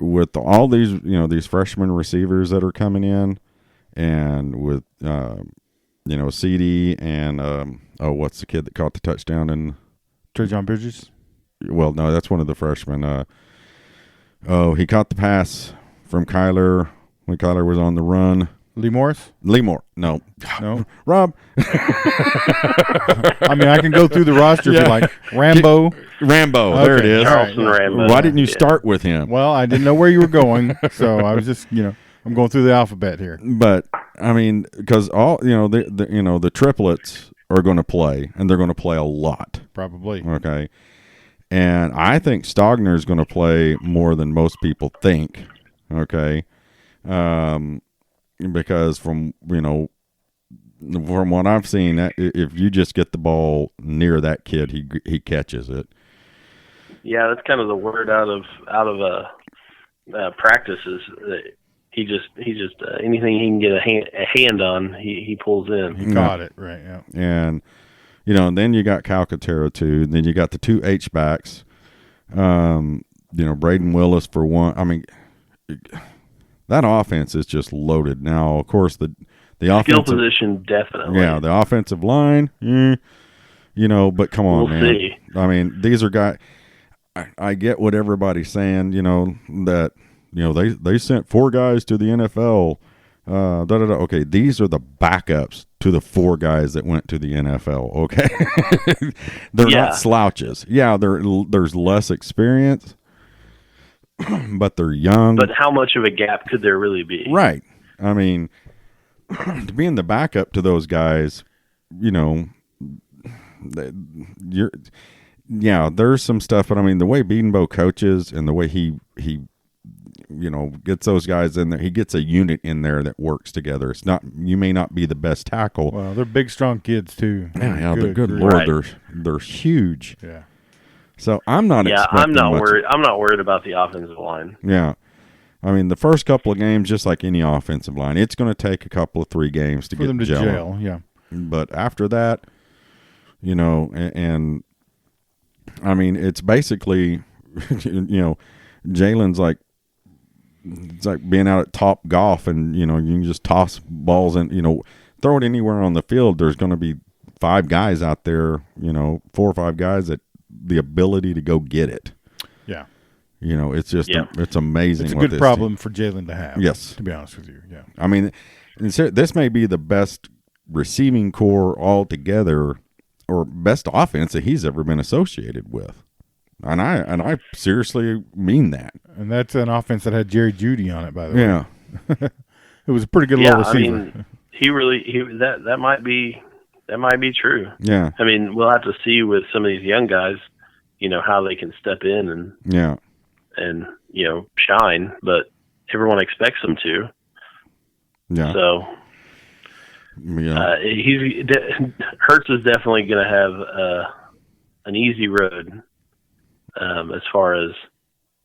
with all these, these freshman receivers that are coming in, and with, CD and, what's the kid that caught the touchdown in Trajan Bridges? Well, no, that's one of the freshmen. He caught the pass from Kyler when Kyler was on the run. Lee Morris? Lee Moore. No. Rob. I mean, I can go through the roster if you like. Rambo. Okay. There it is. Charleston Rambo. Why didn't you start with him? Well, I didn't know where you were going, so I was just, I'm going through the alphabet here. But I mean, because all the triplets are going to play, and they're going to play a lot. Probably. Okay. And I think Stogner is going to play more than most people think. Okay. Because from what I've seen, if you just get the ball near that kid, he catches it. Yeah, that's kind of the word out of practices. That he just anything he can get a hand on, he pulls in. He caught it right. Yeah, and and then you got Calcaterra too. And then you got the two H backs. Braden Willis for one. I mean, that offense is just loaded. Now, of course, the skill position definitely. Yeah, the offensive line. But come on, we'll man. See. I mean, these are guys. I get what everybody's saying. That they sent 4 guys to the NFL. Okay, these are the backups to the 4 guys that went to the NFL. Okay, they're not slouches. Yeah, there's less experience, but they're young. But how much of a gap could there really be? Right. I mean, to being the backup to those guys, there's some stuff, but I mean, the way Bedenbaugh coaches and the way he gets those guys in there, he gets a unit in there that works together. It's not, you may not be the best tackle. Well, they're big, strong kids too. Yeah, but good Lord, right. they're huge. Yeah. So I'm not. Yeah, I'm not worried. I'm not worried about the offensive line. Yeah. I mean, the first couple of games, just like any offensive line, it's going to take a couple of 3 games to for get them to gelling. gel. Yeah. But after that, and I mean, it's basically, Jalen's like, it's like being out at Top Golf, and you can just toss balls and throw it anywhere on the field. There's going to be 5 guys out there, 4 or 5 guys that the ability to go get it. Yeah. It's just it's amazing. It's a good problem for Jalen to have. Yes, to be honest with you. Yeah. I mean, this may be the best receiving core altogether, or best offense that he's ever been associated with. And I seriously mean that. And that's an offense that had Jerry Jeudy on it, by the way. Yeah. It was a pretty good little receiver. I mean, that might be true. Yeah. I mean, we'll have to see with some of these young guys, how they can step in and shine, but everyone expects them to. Yeah. So Hurts is definitely going to have an easy road as far as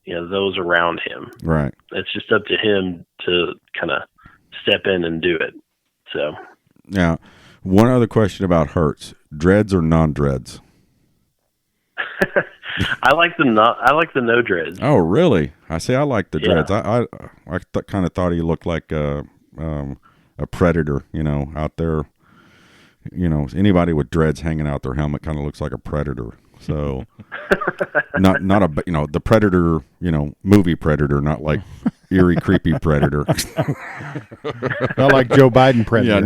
those around him. Right. It's just up to him to kind of step in and do it. So now, one other question about Hurts: dreads or non-dreads? I like the no dreads. Oh, really? I like the dreads. Yeah. I kind of thought he looked like a predator, out there. Anybody with dreads hanging out their helmet kind of looks like a predator. So not the Predator, movie Predator, not like eerie, creepy Predator. Not like Joe Biden Predator.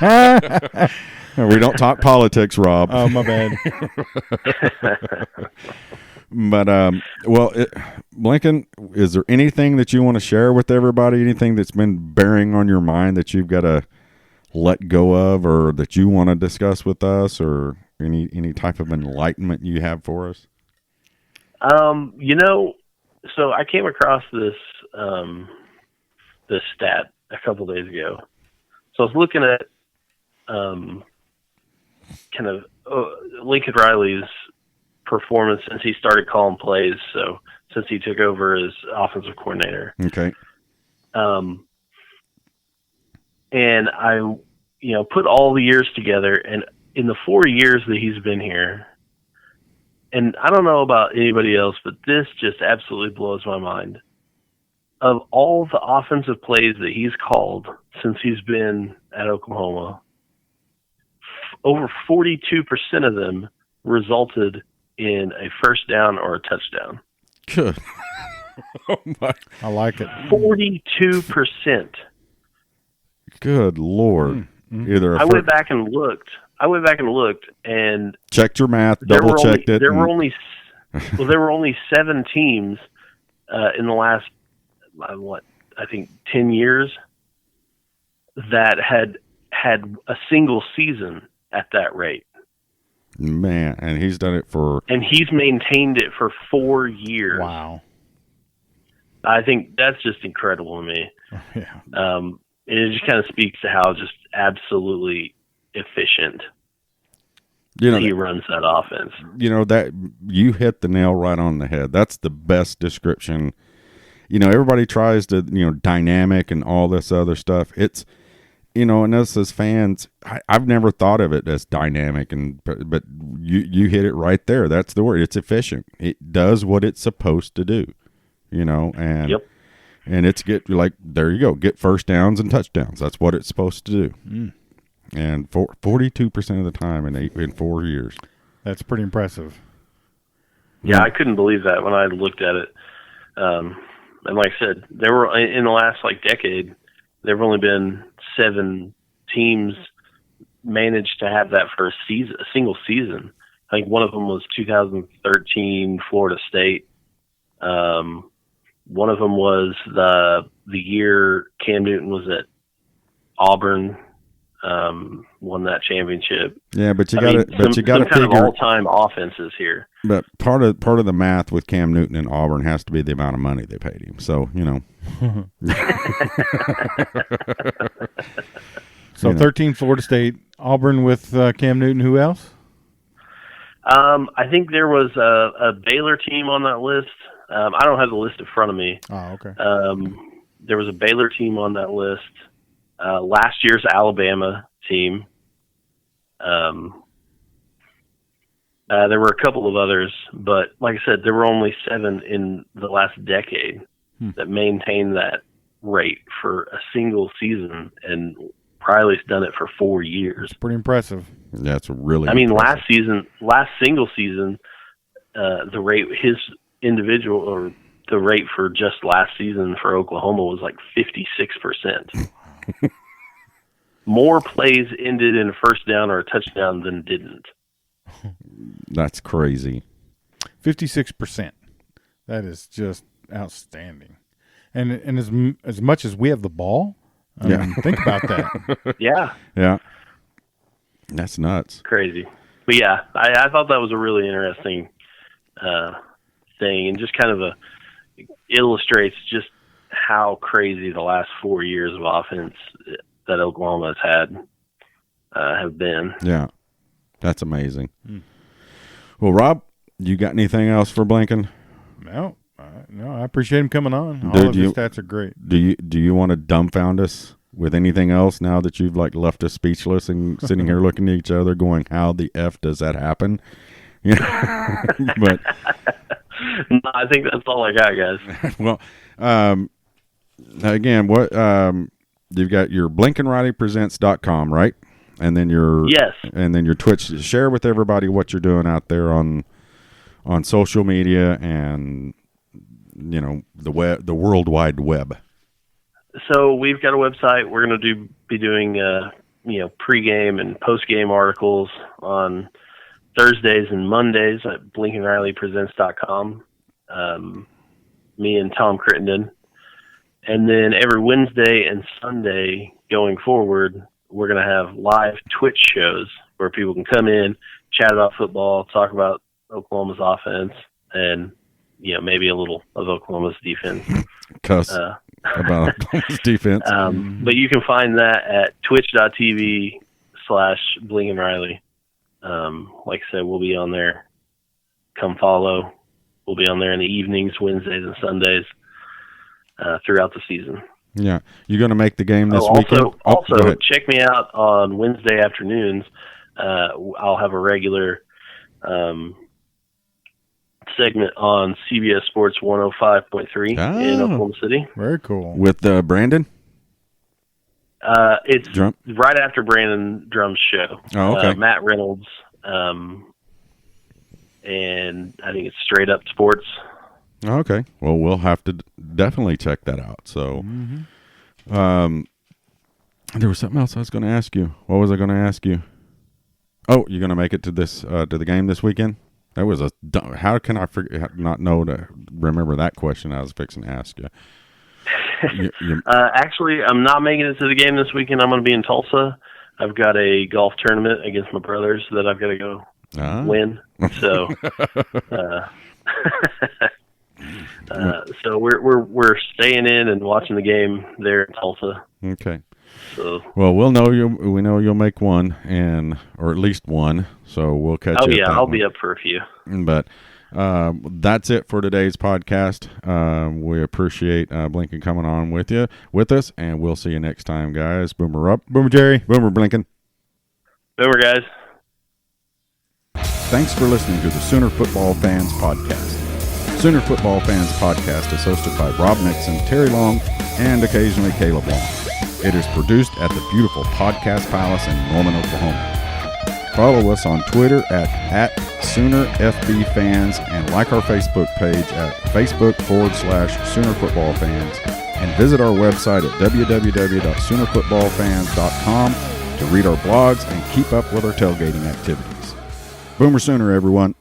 Yeah, no. We don't talk politics, Rob. Oh, my bad. But, Blinkin, is there anything that you want to share with everybody? Anything that's been bearing on your mind that you've got to let go of, or that you want to discuss with us, or any type of enlightenment you have for us? So I came across this stat a couple days ago. So I was looking at kind of Lincoln Riley's performance since he started calling plays. So since he took over as offensive coordinator. Okay. And I, put all the years together, and in the 4 years that he's been here, and I don't know about anybody else, but this just absolutely blows my mind. Of all the offensive plays that he's called since he's been at Oklahoma, over 42% of them resulted in a first down or a touchdown. Good. Oh my. I like it. 42%. Good Lord. Mm-hmm. I went back and looked, and checked your math, double checked it. There were only 7 teams in the last 10 years that had a single season at that rate. Man, and he's done it and he's maintained it for 4 years. Wow. I think that's just incredible to me. Yeah. And it just kind of speaks to how just absolutely efficient he runs that offense. That you hit the nail right on the head. That's the best description everybody tries to, dynamic and all this other stuff. It's, and us as fans, I've never thought of it as dynamic, but you hit it right there. That's the word. It's efficient. It does what it's supposed to do, and Yep. And it's there you go, get first downs and touchdowns. That's what it's supposed to do. And 42% of the time in 4 years. That's pretty impressive. Yeah, I couldn't believe that when I looked at it. And like I said, there were in the last decade, there have only been 7 teams managed to have that for a single season. I think one of them was 2013 Florida State. One of them was the year Cam Newton was at Auburn, won that championship. Yeah, but you got to kind of all-time offenses here. But part of the math with Cam Newton and Auburn has to be the amount of money they paid him. So So 13 Florida State, Auburn with Cam Newton. Who else? I think there was a Baylor team on that list. I don't have the list in front of me. Oh, okay. There was a Baylor team on that list. Last year's Alabama team. There were a couple of others, but like I said, there were only 7 in the last decade that maintained that rate for a single season, and Priley's done it for 4 years. It's pretty impressive. That's really. I mean, impressive. last single season, the rate the rate for just last season for Oklahoma was like 56%. More plays ended in a first down or a touchdown than didn't. That's crazy. 56%. That is just outstanding. And as much as we have the ball, I mean, think about that. Yeah. Yeah. That's nuts. Crazy. But yeah, I thought that was a really interesting thing, and just kind of illustrates just how crazy the last 4 years of offense that Oklahoma has had have been. Yeah. That's amazing. Well, Rob, you got anything else for Blinkin? No, I appreciate him coming on. All Dude, of his stats are great. Do you want to dumbfound us with anything else now that you've left us speechless and sitting here looking at each other going, how the F does that happen? But No, I think that's all I got, guys. Well, again, what you've got your BlinkinRileyPresents.com, right? And then your Twitch. Share with everybody what you're doing out there on social media and the World Wide Web. So we've got a website. We're going to be doing pregame and postgame articles on Thursdays and Mondays at BlinkinRileyPresents.com. Me and Tom Crittenden. And then every Wednesday and Sunday going forward, we're going to have live Twitch shows where people can come in, chat about football, talk about Oklahoma's offense, and maybe a little of Oklahoma's defense. Cuss about Oklahoma's defense. But you can find that at twitch.tv/BlinkinRiley. Like I said, we'll be on there. Come follow. We'll be on there in the evenings, Wednesdays and Sundays throughout the season. Yeah. You're going to make the game this weekend? Also, check me out on Wednesday afternoons. I'll have a regular segment on CBS Sports 105.3 in Oklahoma City. Very cool. With Brandon? It's Drum? right after Brandon Drum's show. Oh, okay. Matt Reynolds, and I think it's Straight Up Sports. Okay. Well, we'll have to definitely check that out. So, there was something else I was going to ask you. What was I going to ask you? Oh, you're going to make it to the game this weekend? That was how can I not know to remember that question I was fixing to ask you? Actually, I'm not making it to the game this weekend. I'm going to be in Tulsa. I've got a golf tournament against my brothers that I've got to go win. So, so we're staying in and watching the game there in Tulsa. Okay. So, well, we know you'll make one or at least one. So we'll catch you. Oh yeah, I'll be up for a few. But That's it for today's podcast. We appreciate Blinkin coming on with us, and we'll see you next time, guys. Boomer up. Boomer Jerry. Boomer Blinkin. Boomer, guys. Thanks for listening to the Sooner Football Fans Podcast. Sooner Football Fans Podcast is hosted by Rob Nixon, Terry Long, and occasionally Caleb Long. It is produced at the beautiful Podcast Palace in Norman, Oklahoma. Follow us on Twitter at SoonerFBFans and like our Facebook page at Facebook.com/Sooner Football Fans, and visit our website at www.SoonerFootballFans.com to read our blogs and keep up with our tailgating activities. Boomer Sooner, everyone.